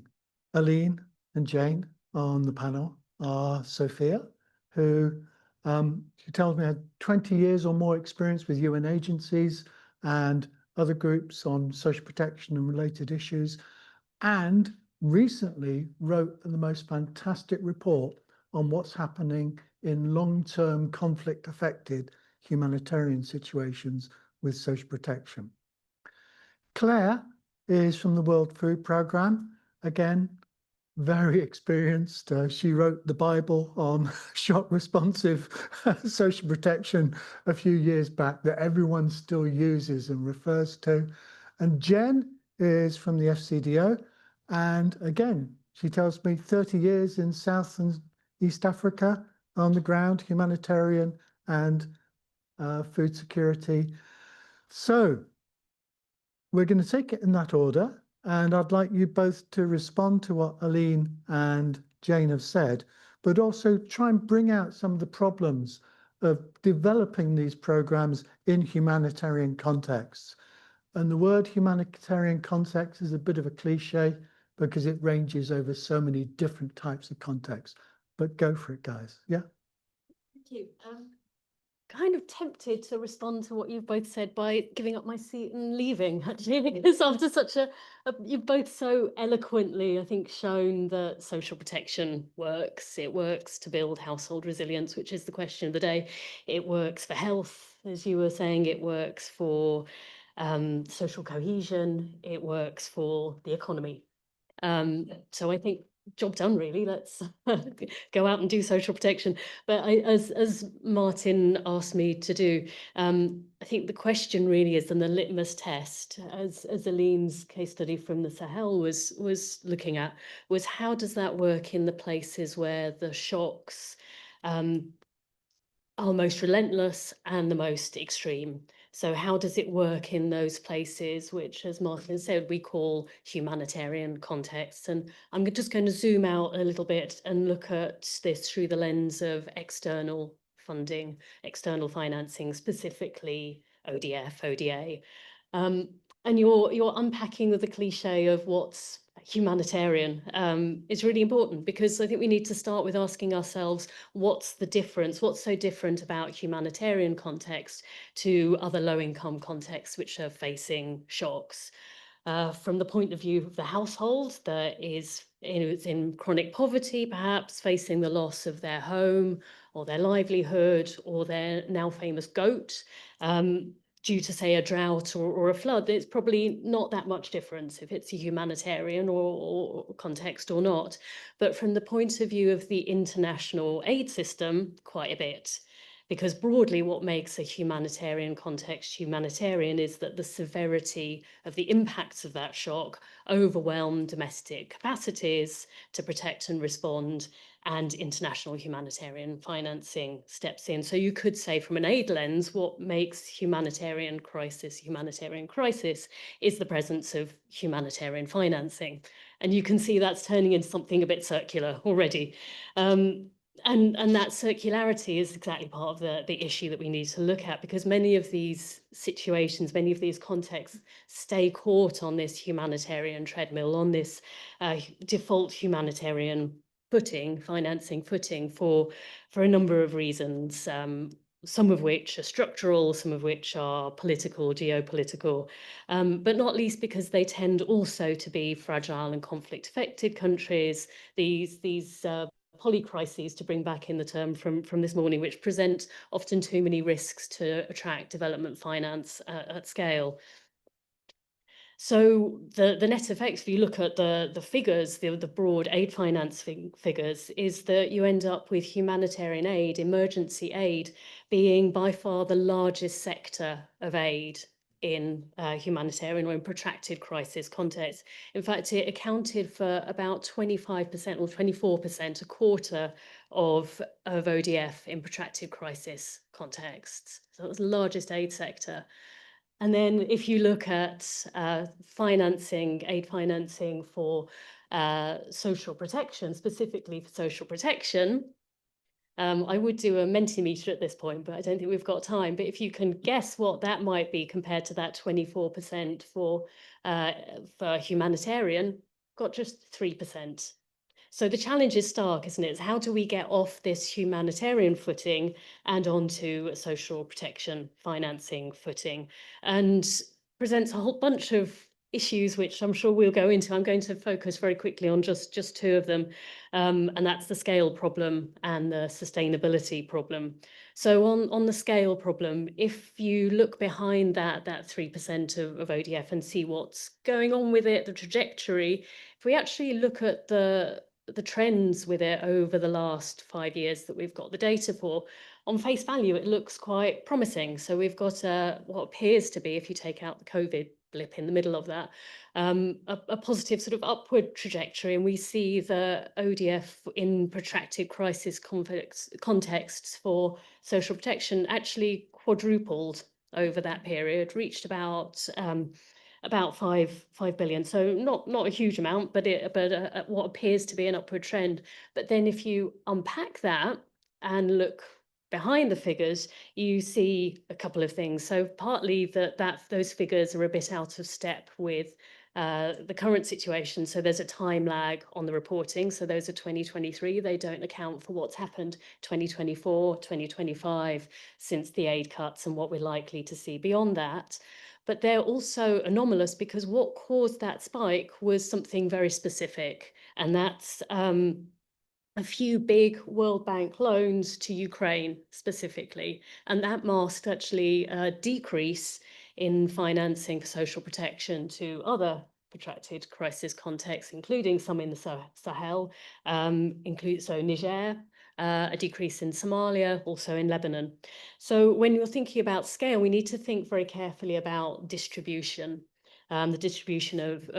Aline and Jane on the panel are Sophia, who she tells me had 20 years or more experience with UN agencies and other groups on social protection and related issues, and recently wrote the most fantastic report on what's happening in long-term conflict-affected humanitarian situations with social protection. Claire is from the World Food Programme, again, very experienced. She wrote the Bible on shock responsive social protection a few years back that everyone still uses and refers to. And Jen is from the FCDO. And again, she tells me 30 years in South and East Africa on the ground, humanitarian and food security. So we're going to take it in that order. And I'd like you both to respond to what Aline and Jane have said, but also try and bring out some of the problems of developing these programs in humanitarian contexts. And the word humanitarian context is a bit of a cliche because it ranges over so many different types of contexts. But go for it, guys. Yeah. Thank you. Kind of tempted to respond to what you've both said by giving up my seat and leaving, actually, because after such you've both so eloquently, I think, shown that social protection works. It works to build household resilience, which is the question of the day. It works for health, as you were saying. It works for social cohesion. It works for the economy. So I think job done, really. Let's go out and do social protection. But as Martin asked me to do, I think the question really is, and the litmus test, as Aline's case study from the Sahel was looking at, was how does that work in the places where the shocks are most relentless and the most extreme? So how does it work in those places, which, as Martin said, we call humanitarian contexts? And I'm just going to zoom out a little bit and look at this through the lens of external funding, external financing, specifically ODF, ODA. And you're unpacking with the cliche of what's humanitarian is really important, because I think we need to start with asking ourselves, what's the difference? What's so different about humanitarian context to other low-income contexts which are facing shocks? From the point of view of the household that is in chronic poverty, perhaps facing the loss of their home or their livelihood or their now famous goat, due to, say, a drought or a flood, it's probably not that much difference if it's a humanitarian or context or not. But from the point of view of the international aid system, quite a bit. Because broadly, what makes a humanitarian context humanitarian is that the severity of the impacts of that shock overwhelm domestic capacities to protect and respond, and international humanitarian financing steps in. So you could say, from an aid lens, what makes humanitarian crisis is the presence of humanitarian financing. And you can see that's turning into something a bit circular already. And that circularity is exactly part of the issue that we need to look at, because many of these situations, many of these contexts stay caught on this humanitarian treadmill, on this default humanitarian footing, financing footing, for a number of reasons, some of which are structural, some of which are political, geopolitical, but not least because they tend also to be fragile and conflict-affected countries. These polycrises, to bring back in the term from this morning, which present often too many risks to attract development finance at scale. So the net effect, if you look at the figures, the broad aid finance figures, is that you end up with humanitarian aid, emergency aid, being by far the largest sector of aid in humanitarian or in protracted crisis context. In fact, it accounted for about 25% or 24%, a quarter of ODF in protracted crisis contexts. So it was the largest aid sector. And then if you look at aid financing for social protection, specifically for social protection, I would do a Mentimeter at this point, but I don't think we've got time. But if you can guess what that might be compared to that 24% for humanitarian, got just 3%. So the challenge is stark, isn't it? It's how do we get off this humanitarian footing and onto a social protection financing footing? And presents a whole bunch of issues, which I'm sure we'll go into. I'm going to focus very quickly on just two of them, and that's the scale problem and the sustainability problem. So on the scale problem, if you look behind that 3% of ODF and see what's going on with it, the trajectory, if we actually look at the trends with it over the last 5 years that we've got the data for, on face value, it looks quite promising. So we've got what appears to be, if you take out the COVID blip in the middle of that, a positive sort of upward trajectory. And we see the ODF in protracted crisis contexts for social protection actually quadrupled over that period, reached about 5 billion. So not a huge amount, but what appears to be an upward trend. But then if you unpack that and look behind the figures, you see a couple of things. So partly that those figures are a bit out of step with the current situation. So there's a time lag on the reporting. So those are 2023. They don't account for what's happened 2024, 2025, since the aid cuts and what we're likely to see beyond that. But they're also anomalous because what caused that spike was something very specific, and that's a few big World Bank loans to Ukraine specifically, and that masked actually a decrease in financing for social protection to other protracted crisis contexts, including some in the Sahel, so Niger, a decrease in Somalia, also in Lebanon. So when you're thinking about scale, we need to think very carefully about distribution, the distribution of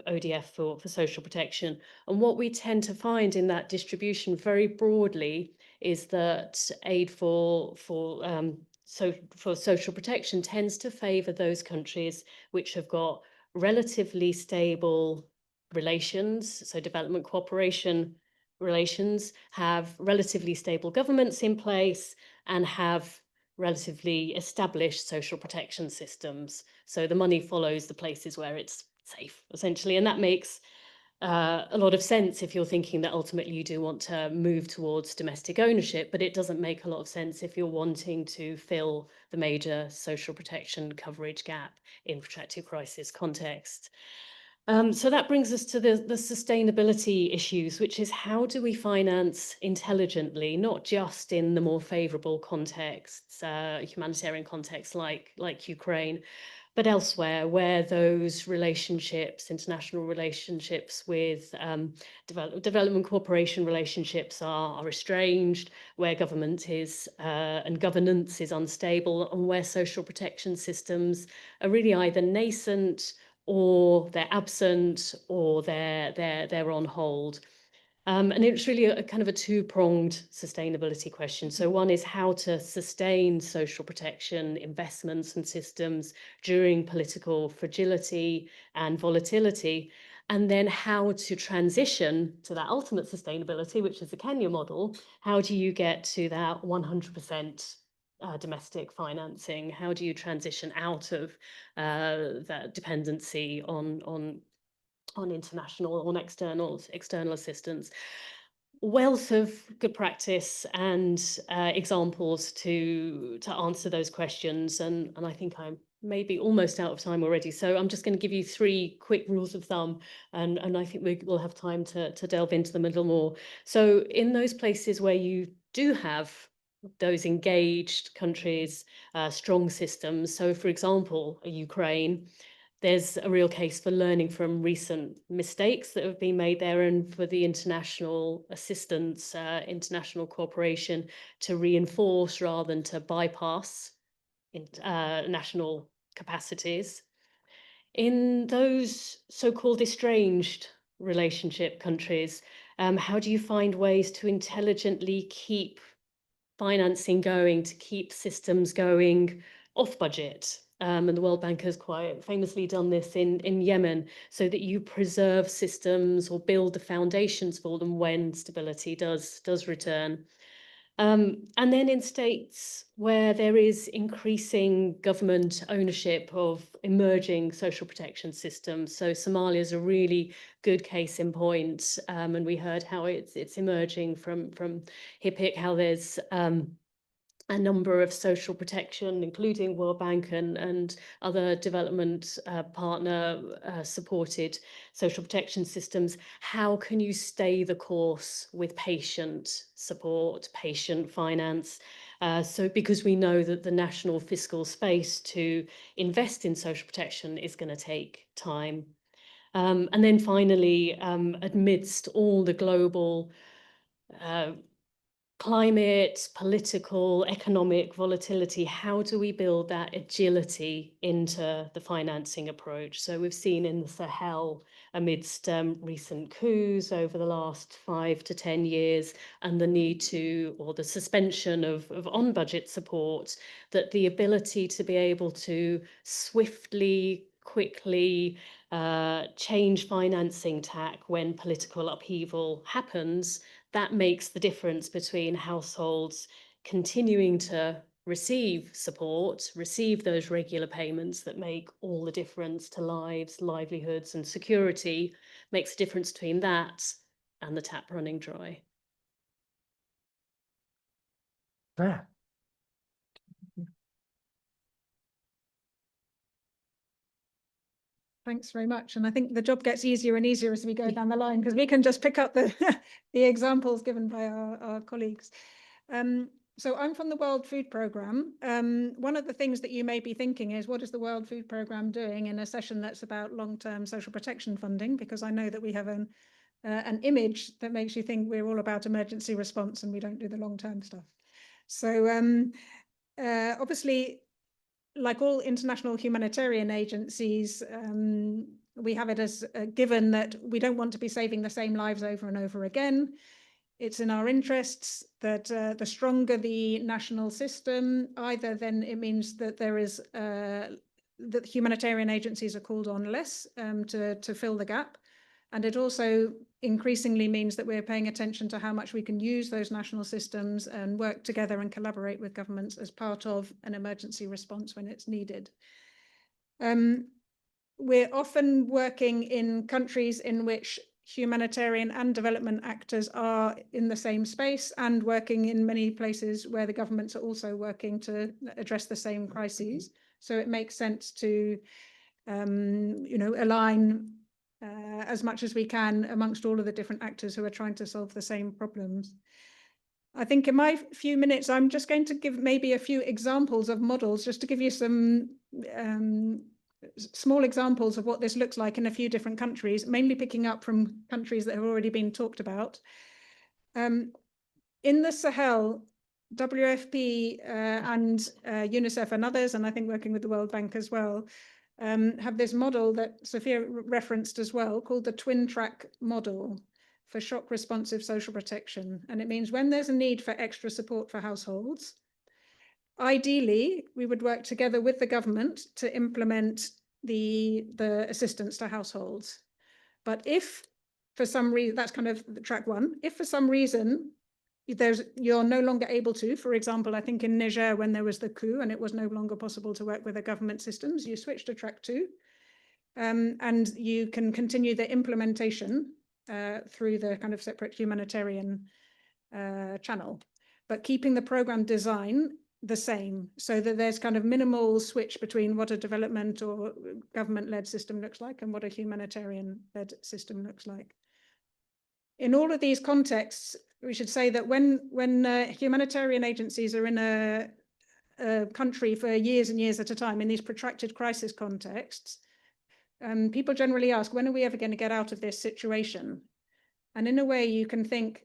ODF for social protection. And what we tend to find in that distribution very broadly is that aid for social protection tends to favour those countries which have got relatively stable relations, so development cooperation relations, have relatively stable governments in place, and have relatively established social protection systems. So the money follows the places where it's safe, essentially. And that makes a lot of sense if you're thinking that ultimately you do want to move towards domestic ownership, but it doesn't make a lot of sense if you're wanting to fill the major social protection coverage gap in protracted crisis context. So that brings us to the sustainability issues, which is how do we finance intelligently, not just in the more favourable contexts, humanitarian contexts like Ukraine, but elsewhere where those relationships, international relationships with development cooperation relationships are estranged, where government is and governance is unstable, and where social protection systems are really either nascent or they're absent or they're on hold. And it's really a kind of a two-pronged sustainability question. So one is how to sustain social protection investments and systems during political fragility and volatility, and then how to transition to that ultimate sustainability, which is the Kenya model. How do you get to that 100% domestic financing? How do you transition out of that dependency on international, on external assistance? Wealth of good practice and examples to answer those questions, and I think I'm maybe almost out of time already, so I'm just going to give you 3 quick rules of thumb, and I think we'll have time to delve into them a little more. So in those places where you do have those engaged countries, strong systems, so for example, Ukraine, there's a real case for learning from recent mistakes that have been made there, and for the international assistance, international cooperation to reinforce rather than to bypass national capacities. In those so-called estranged relationship countries, how do you find ways to intelligently keep financing going, to keep systems going off budget? And the World Bank has quite famously done this in Yemen, so that you preserve systems or build the foundations for them when stability does return. And then in states where there is increasing government ownership of emerging social protection systems. So Somalia is a really good case in point, and we heard how it's emerging from HIPC, how there's a number of social protection, including World Bank and other development partner supported social protection systems. How can you stay the course with patient support, patient finance? So because we know that the national fiscal space to invest in social protection is going to take time. And then finally, amidst all the global climate, political, economic volatility, how do we build that agility into the financing approach? So we've seen in the Sahel, amidst recent coups over the last 5 to 10 years, and the need to, or the suspension of on-budget support, that the ability to be able to swiftly, quickly change financing tack when political upheaval happens, that makes the difference between households continuing to receive support, receive those regular payments that make all the difference to lives, livelihoods, and security, makes a difference between that and the tap running dry. There. Thanks very much. And I think the job gets easier and easier as we go down the line, because we can just pick up the, the examples given by our colleagues. So I'm from the World Food Programme. One of the things that you may be thinking is, what is the World Food Programme doing in a session that's about long-term social protection funding? Because I know that we have an image that makes you think we're all about emergency response and we don't do the long-term stuff. So obviously, like all international humanitarian agencies, we have it as a given that we don't want to be saving the same lives over and over again. It's in our interests that the stronger the national system, either then it means that there is that humanitarian agencies are called on less to fill the gap. And it also increasingly means that we're paying attention to how much we can use those national systems and work together and collaborate with governments as part of an emergency response when it's needed. We're often working in countries in which humanitarian and development actors are in the same space, and working in many places where the governments are also working to address the same crises. So it makes sense to align as much as we can amongst all of the different actors who are trying to solve the same problems. I think in my few minutes, I'm just going to give maybe a few examples of models, just to give you some small examples of what this looks like in a few different countries, mainly picking up from countries that have already been talked about. In the Sahel, WFP and UNICEF and others, and I think working with the World Bank as well, have this model that Sophia referenced as well, called the twin track model for shock responsive social protection. And it means when there's a need for extra support for households, ideally, we would work together with the government to implement the assistance to households. But if for some reason, that's kind of track one, if for some reason you're no longer able to, for example, I think in Niger, when there was the coup and it was no longer possible to work with the government systems, you switch to track two, and you can continue the implementation through the kind of separate humanitarian channel, but keeping the program design the same, so that there's kind of minimal switch between what a development or government-led system looks like and what a humanitarian-led system looks like. In all of these contexts, we should say that when humanitarian agencies are in a country for years and years at a time in these protracted crisis contexts, people generally ask, when are we ever going to get out of this situation? And in a way, you can think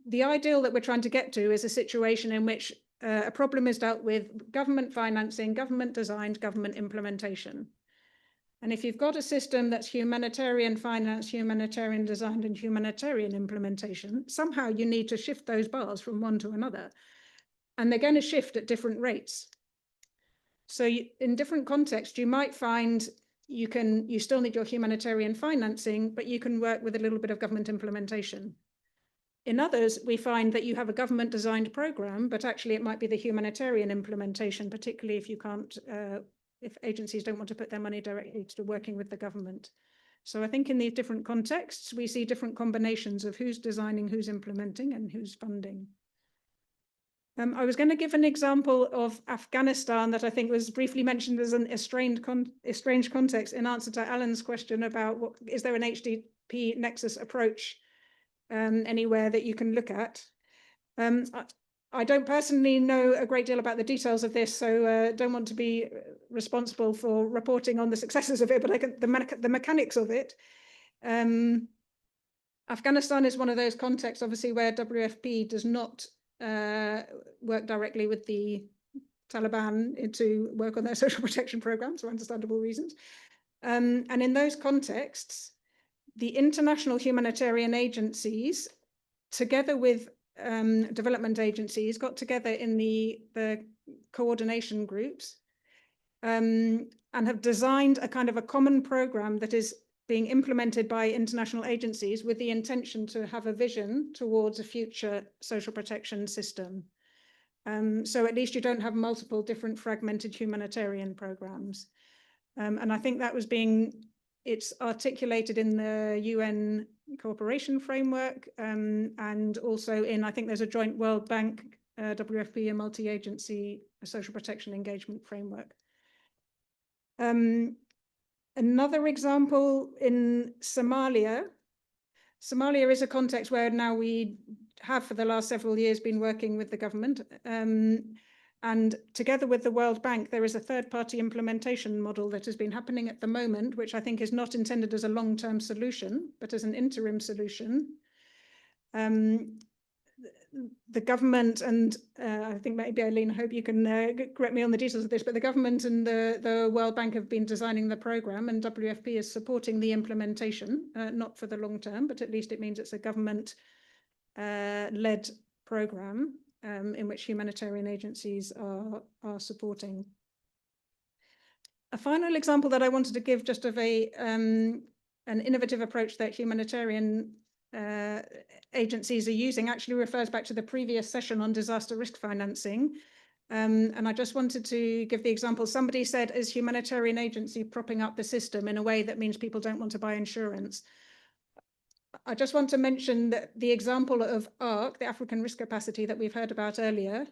the ideal that we're trying to get to is a situation in which a problem is dealt with government financing, government designed, government implementation. And if you've got a system that's humanitarian finance, humanitarian designed, and humanitarian implementation, somehow you need to shift those bars from one to another. And they're going to shift at different rates. So in different contexts, you might find you still need your humanitarian financing, but you can work with a little bit of government implementation. In others, we find that you have a government designed program, but actually it might be the humanitarian implementation, particularly if you can't, if agencies don't want to put their money directly to working with the government. So I think in these different contexts, we see different combinations of who's designing, who's implementing, and who's funding. I was going to give an example of Afghanistan that I think was briefly mentioned as an estranged context in answer to Alan's question about is there an HDP nexus approach anywhere that you can look at. I don't personally know a great deal about the details of this, so don't want to be responsible for reporting on the successes of it, but I can the mechanics of it. Afghanistan is one of those contexts, obviously, where WFP does not work directly with the Taliban to work on their social protection programs for understandable reasons. And in those contexts, the international humanitarian agencies, together with development agencies, got together in the coordination groups and have designed a kind of a common program that is being implemented by international agencies with the intention to have a vision towards a future social protection system. So at least you don't have multiple different fragmented humanitarian programs. And I think that was it's articulated in the UN cooperation framework and also in, I think there's a joint World Bank, WFP, a multi-agency social protection engagement framework. Another example in Somalia. Somalia is a context where now we have for the last several years been working with the government. And together with the World Bank, there is a third-party implementation model that has been happening at the moment, which I think is not intended as a long-term solution, but as an interim solution. The government and I think maybe Eileen, I hope you can correct me on the details of this, but the government and the World Bank have been designing the program, and WFP is supporting the implementation, not for the long term, but at least it means it's a government led program in which humanitarian agencies are supporting. A final example that I wanted to give just of an innovative approach that humanitarian agencies are using actually refers back to the previous session on disaster risk financing. And I just wanted to give the example. Somebody said, is humanitarian agency propping up the system in a way that means people don't want to buy insurance? I just want to mention that the example of ARC, the African Risk Capacity that we've heard about earlier,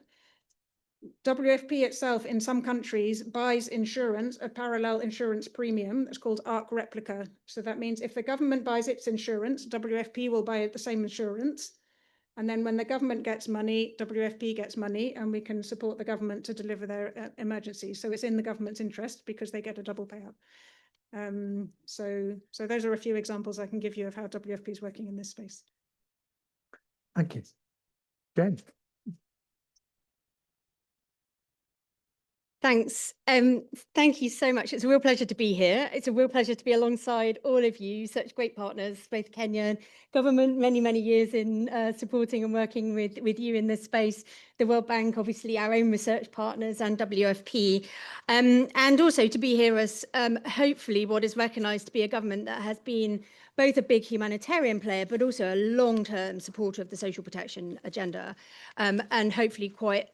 WFP itself in some countries buys insurance, a parallel insurance premium that's called ARC Replica. So that means if the government buys its insurance, WFP will buy the same insurance. And then when the government gets money, WFP gets money, and we can support the government to deliver their emergencies. So it's in the government's interest because they get a double payout. So those are a few examples I can give you of how WFP is working in this space. Thank you. Jen. Thanks. Thank you so much. It's a real pleasure to be here. It's a real pleasure to be alongside all of you, such great partners, both Kenyan government, many years in supporting and working with you in this space, the World Bank, obviously our own research partners, and WFP. And also to be here as hopefully what is recognised to be a government that has been both a big humanitarian player, but also a long-term supporter of the social protection agenda, and hopefully quite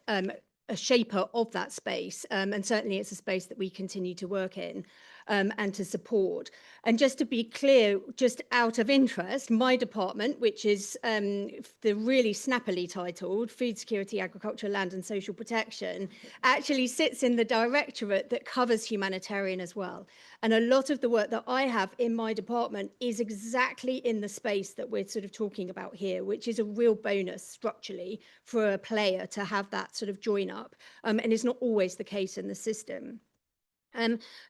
a shaper of that space. And certainly it's a space that we continue to work in and to support. And just to be clear, just out of interest, my department, which is the really snappily titled Food Security, Agriculture, Land and Social Protection, actually sits in the directorate that covers humanitarian as well. And a lot of the work that I have in my department is exactly in the space that we're sort of talking about here, which is a real bonus structurally for a player to have that sort of join up. And it's not always the case in the system.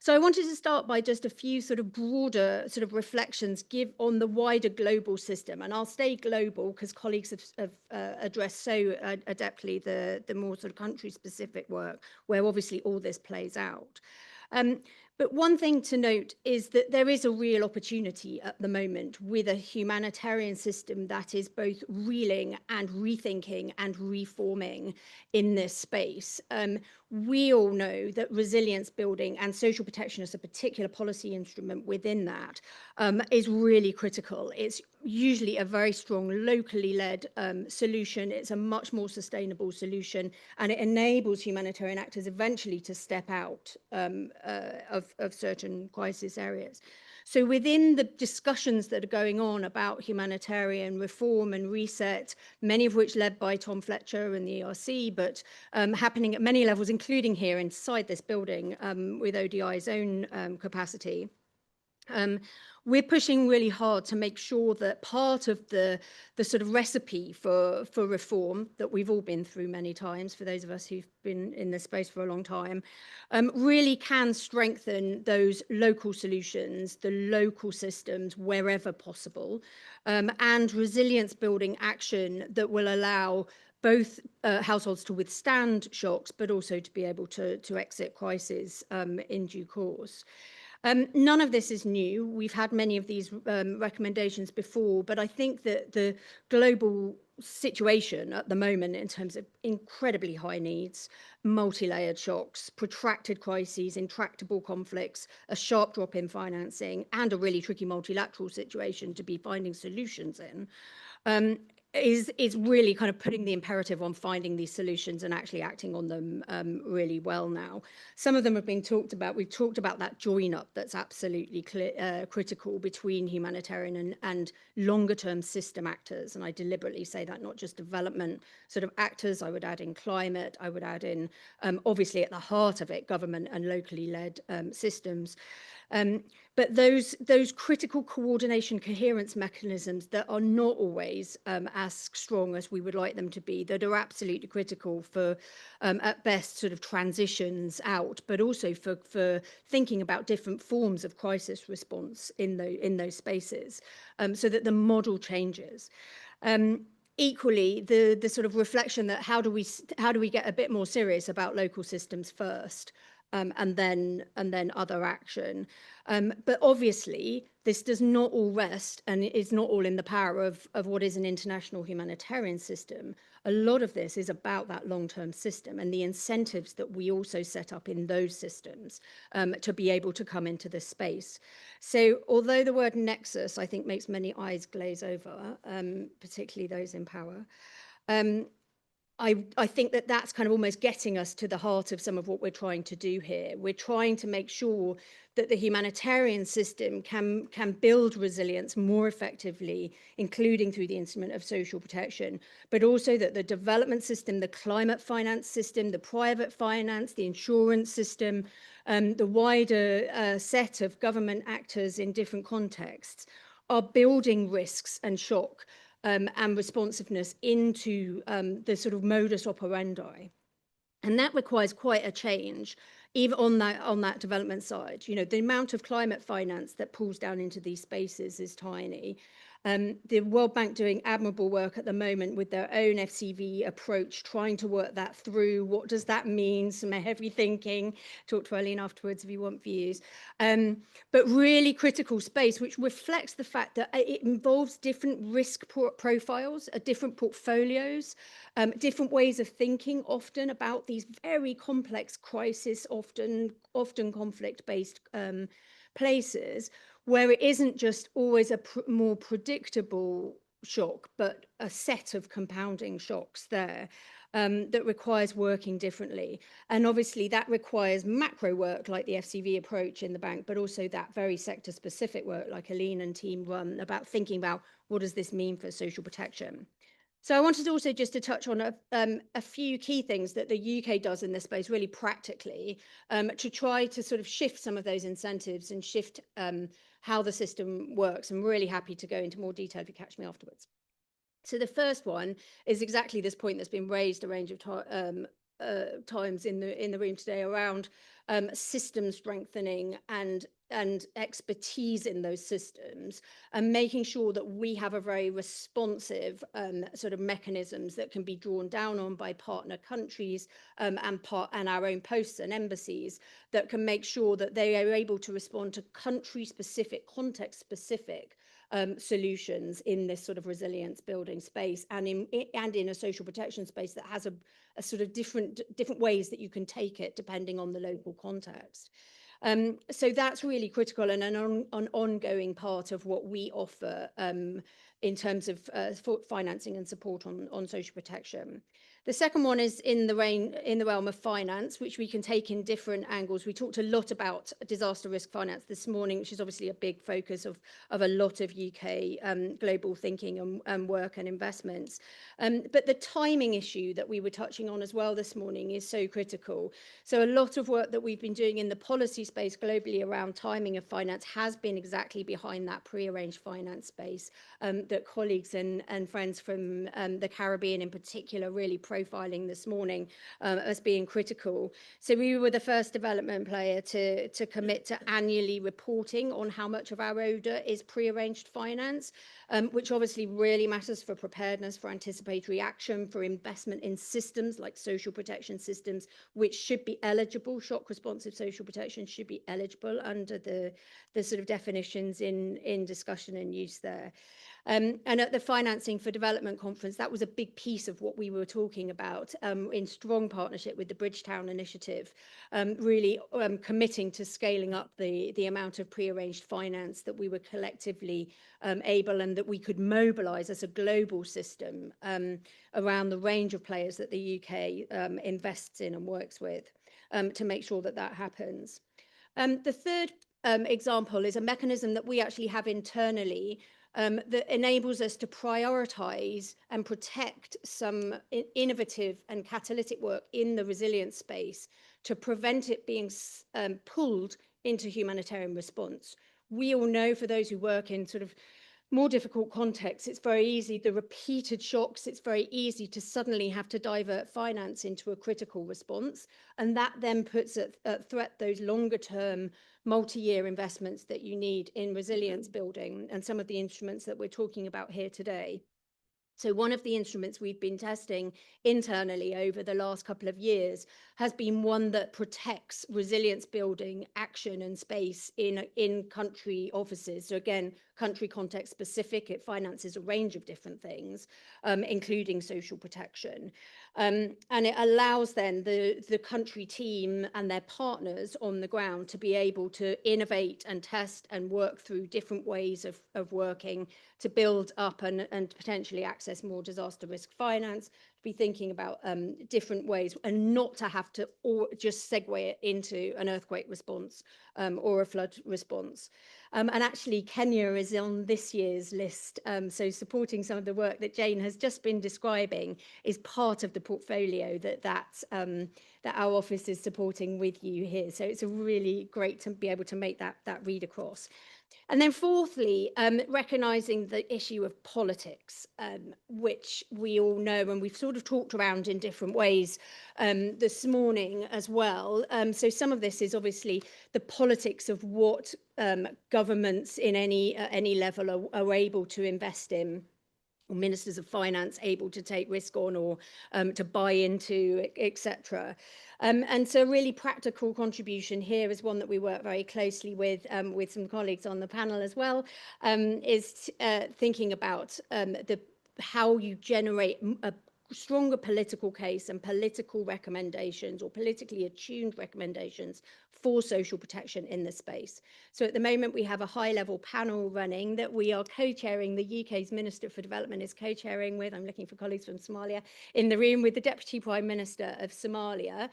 So I wanted to start by just a few sort of broader sort of reflections on the wider global system. And I'll stay global because colleagues have addressed so adeptly the more sort of country-specific work where obviously all this plays out. But one thing to note is that there is a real opportunity at the moment with a humanitarian system that is both reeling and rethinking and reforming in this space. We all know that resilience building and social protection as a particular policy instrument within that is really critical. It's usually a very strong locally led solution. It's a much more sustainable solution, and it enables humanitarian actors eventually to step out of certain crisis areas. So within the discussions that are going on about humanitarian reform and reset, many of which led by Tom Fletcher and the ERC, but happening at many levels, including here inside this building with ODI's own capacity. We're pushing really hard to make sure that part of the sort of recipe for reform that we've all been through many times, for those of us who've been in this space for a long time, really can strengthen those local solutions, the local systems wherever possible, and resilience building action that will allow both households to withstand shocks, but also to be able to exit crises in due course. None of this is new. We've had many of these recommendations before, but I think that the global situation at the moment in terms of incredibly high needs, multi-layered shocks, protracted crises, intractable conflicts, a sharp drop in financing, and a really tricky multilateral situation to be finding solutions in, is really kind of putting the imperative on finding these solutions and actually acting on them really well now. Some of them have been talked about. We've talked about that join up that's absolutely critical between humanitarian and longer term system actors. And I deliberately say that, not just development sort of actors. I would add in climate. I would add in, obviously at the heart of it, government and locally led systems. But those critical coordination coherence mechanisms that are not always as strong as we would like them to be, that are absolutely critical for, at best, sort of transitions out, but also for thinking about different forms of crisis response in those spaces, so that the model changes. Equally, the sort of reflection that how do we get a bit more serious about local systems first, and then other action. But obviously, this does not all rest, and it is not all in the power of what is an international humanitarian system. A lot of this is about that long-term system and the incentives that we also set up in those systems to be able to come into this space. So although the word nexus, I think, makes many eyes glaze over, particularly those in power, I think that that's kind of almost getting us to the heart of some of what we're trying to do here. We're trying to make sure that the humanitarian system can build resilience more effectively, including through the instrument of social protection, but also that the development system, the climate finance system, the private finance, the insurance system, the wider set of government actors in different contexts are building risks and shock and responsiveness into the sort of modus operandi. And that requires quite a change, even on that development side. You know, the amount of climate finance that pulls down into these spaces is tiny. The World Bank doing admirable work at the moment with their own FCV approach, trying to work that through. What does that mean? Some heavy thinking. Talk to Eileen afterwards if you want views. But really critical space, which reflects the fact that it involves different risk profiles, different portfolios, different ways of thinking often about these very complex crises, often conflict-based places, where it isn't just always a more predictable shock, but a set of compounding shocks there that requires working differently. And obviously that requires macro work like the FCV approach in the bank, but also that very sector specific work like Eileen and team run about thinking about what does this mean for social protection. So I wanted also just to touch on a few key things that the UK does in this space really practically to try to sort of shift some of those incentives and shift how the system works. I'm really happy to go into more detail if you catch me afterwards. So the first one is exactly this point that's been raised a range of times in the room today around system strengthening and expertise in those systems, and making sure that we have a very responsive sort of mechanisms that can be drawn down on by partner countries and our own posts and embassies that can make sure that they are able to respond to country specific, context specific solutions in this sort of resilience building space and in a social protection space that has a sort of different ways that you can take it depending on the local context. So that's really critical and an ongoing part of what we offer in terms of financing and support on social protection. The second one is in the realm of finance, which we can take in different angles. We talked a lot about disaster risk finance this morning, which is obviously a big focus of a lot of UK global thinking and work and investments. But the timing issue that we were touching on as well this morning is so critical. So a lot of work that we've been doing in the policy space globally around timing of finance has been exactly behind that pre-arranged finance space that colleagues and friends from the Caribbean in particular really profiling this morning as being critical. So we were the first development player to commit to annually reporting on how much of our ODA is pre-arranged finance, which obviously really matters for preparedness, for anticipatory action, for investment in systems like social protection systems, which should be eligible. Shock responsive social protection should be eligible under the sort of definitions in discussion and use there. And at the Financing for Development conference, that was a big piece of what we were talking about in strong partnership with the Bridgetown Initiative, really committing to scaling up the amount of pre-arranged finance that we were collectively able and that we could mobilise as a global system around the range of players that the UK invests in and works with to make sure that that happens. The third example is a mechanism that we actually have internally that enables us to prioritise and protect some innovative and catalytic work in the resilience space to prevent it being pulled into humanitarian response. We all know, for those who work in sort of more difficult contexts, it's very easy, the repeated shocks, it's very easy to suddenly have to divert finance into a critical response. And that then puts at threat those longer term multi-year investments that you need in resilience building and some of the instruments that we're talking about here today. So one of the instruments we've been testing internally over the last couple of years has been one that protects resilience building action and space in country offices. So again, country context specific, it finances a range of different things, including social protection. And it allows then the country team and their partners on the ground to be able to innovate and test and work through different ways of working to build up and potentially access more disaster risk finance, to be thinking about different ways and not to have to just segue it into an earthquake response or a flood response. And actually Kenya is on this year's list. So supporting some of the work that Jane has just been describing is part of the portfolio that our office is supporting with you here. So it's a really great to be able to make that read across. And then fourthly, recognising the issue of politics, which we all know and we've sort of talked around in different ways this morning as well. So some of this is obviously the politics of what governments in any level are able to invest in, or ministers of finance able to take risk on or to buy into, etc. And so a really practical contribution here is one that we work very closely with some colleagues on the panel as well, is thinking about how you generate a stronger political case and political recommendations or politically attuned recommendations for social protection in this space. So at the moment we have a high-level panel running that we are co-chairing. The UK's Minister for Development is co-chairing with, I'm looking for colleagues from Somalia in the room, with the Deputy Prime Minister of Somalia,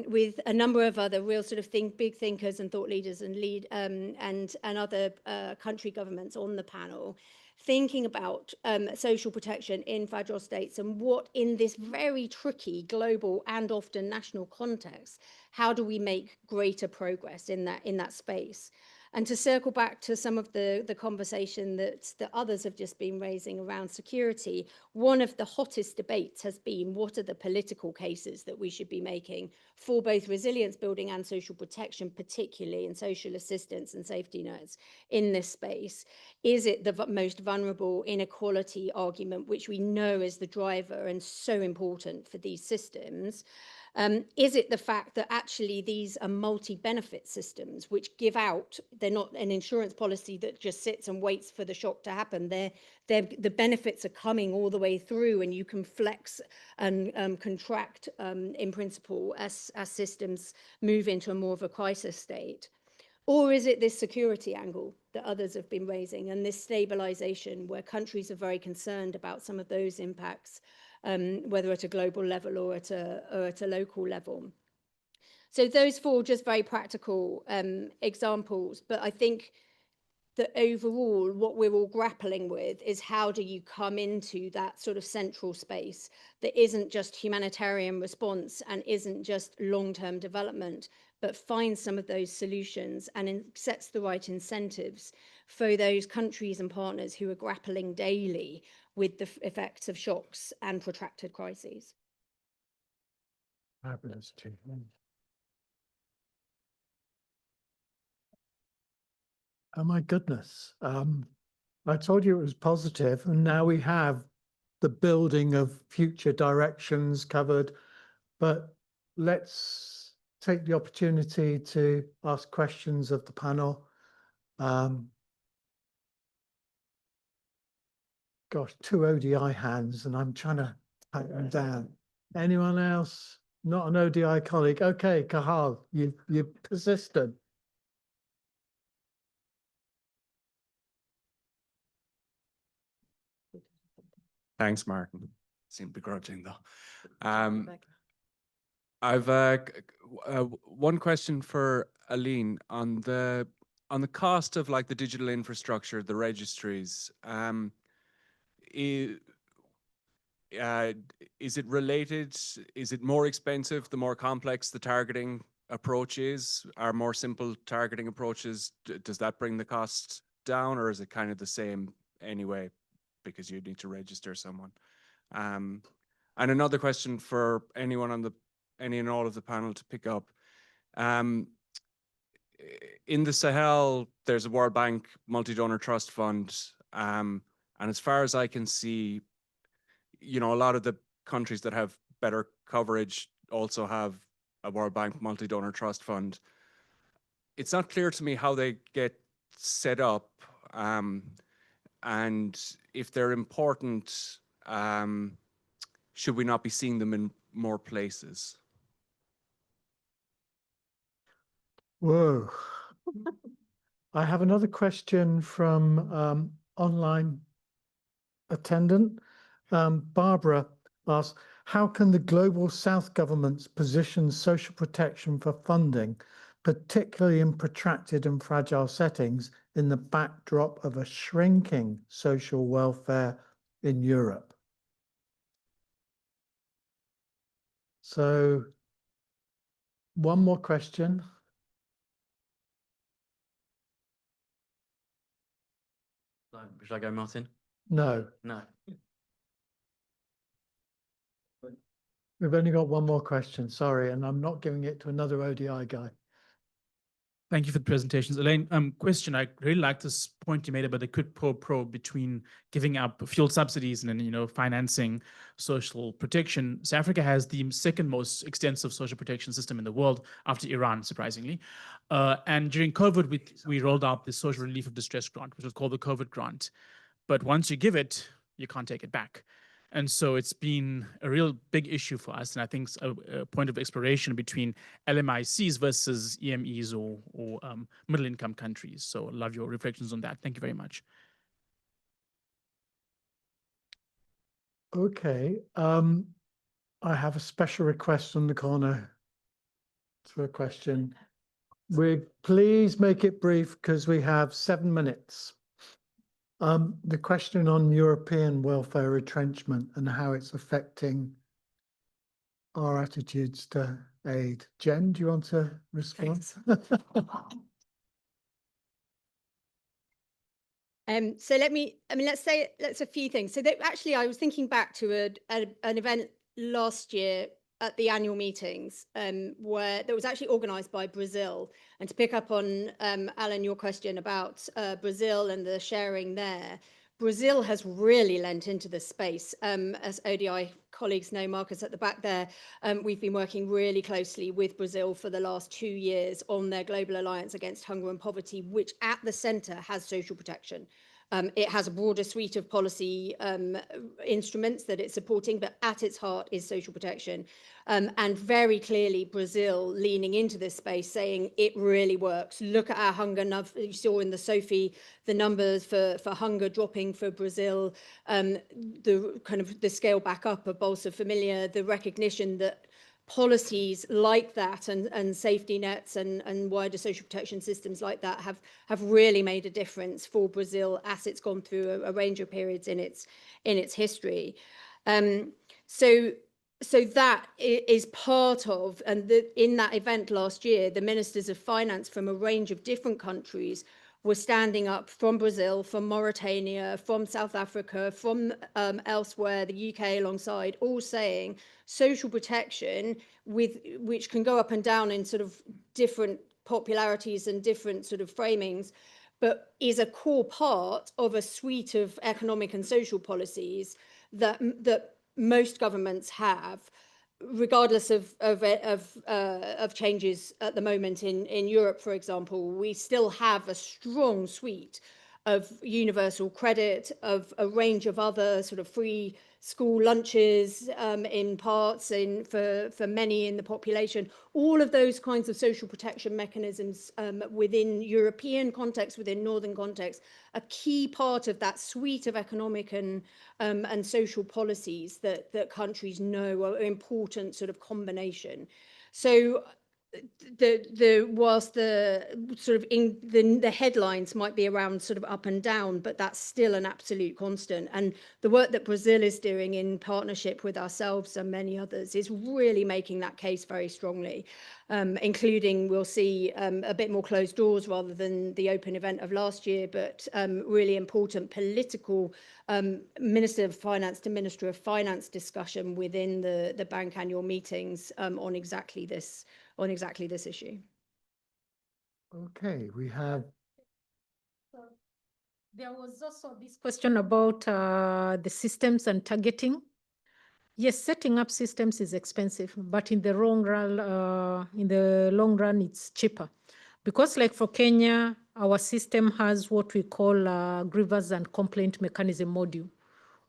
with a number of other real sort of big thinkers and thought leaders and other country governments on the panel, thinking about social protection in fragile states and what in this very tricky global and often national context, how do we make greater progress in that space? And to circle back to some of the conversation that others have just been raising around security, one of the hottest debates has been what are the political cases that we should be making for both resilience building and social protection, particularly in social assistance and safety nets in this space. Is it the most vulnerable inequality argument, which we know is the driver and so important for these systems? Is it the fact that actually these are multi-benefit systems which give out, they're not an insurance policy that just sits and waits for the shock to happen. The benefits are coming all the way through and you can flex and contract in principle as systems move into a more of a crisis state? Or is it this security angle that others have been raising and this stabilization where countries are very concerned about some of those impacts whether at a global level or at a local level. So those 4 just very practical examples, but I think that overall what we're all grappling with is how do you come into that sort of central space that isn't just humanitarian response and isn't just long-term development, but find some of those solutions and sets the right incentives for those countries and partners who are grappling daily with the effects of shocks and protracted crises. Fabulous, Chief. Oh my goodness. I told you it was positive, and now we have the building of future directions covered, but let's take the opportunity to ask questions of the panel. Gosh, 2 ODI hands, and I'm trying to type them down. Anyone else? Not an ODI colleague. Okay, Kahal, you persisted. Thanks, Martin. Seem begrudging though. I've one question for Aline on the cost of like the digital infrastructure, the registries. Is it related? Is it more expensive the more complex the targeting approach is? Are more simple targeting approaches, does that bring the cost down, or is it kind of the same anyway because you need to register someone? And another question for anyone on any and all of the panel to pick up. In the Sahel, there's a World Bank multi-donor trust fund. And as far as I can see, you know, a lot of the countries that have better coverage also have a World Bank multi-donor trust fund. It's not clear to me how they get set up, and if they're important, should we not be seeing them in more places? Whoa. I have another question from online attendant. Barbara asks, how can the Global South governments position social protection for funding, particularly in protracted and fragile settings, in the backdrop of a shrinking social welfare in Europe? So, one more question. Should I go, Martin? No. No. We've only got one more question, sorry, and I'm not giving it to another ODI guy. Thank you for the presentations. Elaine, question, I really like this point you made about the quid pro quo between giving up fuel subsidies and then, you know, financing social protection. South Africa has the second most extensive social protection system in the world after Iran, surprisingly. And during COVID, we rolled out the social relief of distress grant, which was called the COVID grant. But once you give it, you can't take it back. And so it's been a real big issue for us. And I think a point of exploration between LMICs versus EMEs or middle income countries. So I love your reflections on that. Thank you very much. Okay. I have a special request on the corner for a question. Please make it brief because we have 7 minutes. The question on European welfare retrenchment and how it's affecting our attitudes to aid. Jen, do you want to respond? So let's a few things. So actually, I was thinking back to an event last year at the annual meetings where that was actually organized by Brazil. And to pick up on, Alan, your question about Brazil and the sharing there, Brazil has really lent into this space. As ODI colleagues know, Marcus at the back there, we've been working really closely with Brazil for the last 2 years on their Global Alliance Against Hunger and Poverty, which at the center has social protection. It has a broader suite of policy instruments that it's supporting, but at its heart is social protection. And very clearly, Brazil leaning into this space, saying it really works. Look at our hunger. You saw in the SOFI the numbers for hunger dropping for Brazil, the scale back up of Bolsa Familia, the recognition that policies like that and safety nets and wider social protection systems like that have really made a difference for Brazil as it's gone through a range of periods in its history. So that is part of, and in that event last year, the ministers of finance from a range of different countries were standing up, from Brazil, from Mauritania, from South Africa, from elsewhere, the UK alongside, all saying social protection, which can go up and down in sort of different popularities and different sort of framings, but is a core part of a suite of economic and social policies that most governments have, regardless of changes at the moment in Europe, for example. We still have a strong suite of universal credit, of a range of other sort of free school lunches in parts for many in the population. All of those kinds of social protection mechanisms within European context, within Northern context, a key part of that suite of economic and social policies that countries know are an important sort of combination. So whilst the sort of the headlines might be around sort of up and down, but that's still an absolute constant. And the work that Brazil is doing in partnership with ourselves and many others is really making that case very strongly, including we'll see a bit more closed doors rather than the open event of last year, but really important political Minister of Finance to Minister of Finance discussion within the bank annual meetings on exactly this issue. Okay, we have. There was also this question about the systems and targeting. Yes, setting up systems is expensive, but in the long run, it's cheaper. Because like for Kenya, our system has what we call a grievance and complaint mechanism module,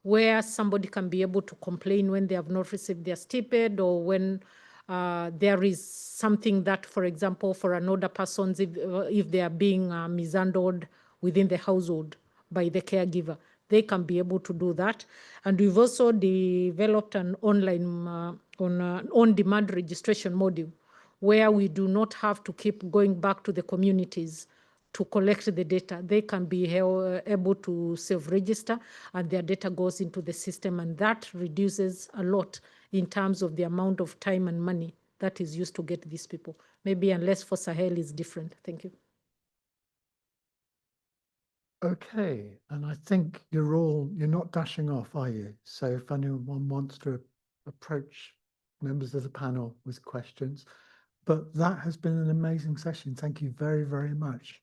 where somebody can be able to complain when they have not received their stipend, or when there is something that, for example, for an older person, if they are being mishandled within the household by the caregiver, they can be able to do that. And we've also developed an online on-demand registration module, where we do not have to keep going back to the communities to collect the data. They can be able to self-register, and their data goes into the system, and that reduces a lot in terms of the amount of time and money that is used to get these people. Maybe unless for Sahel is different. Thank you. Okay, and I think you're not dashing off, are you? So if anyone wants to approach members of the panel with questions, but that has been an amazing session. Thank you very, very much.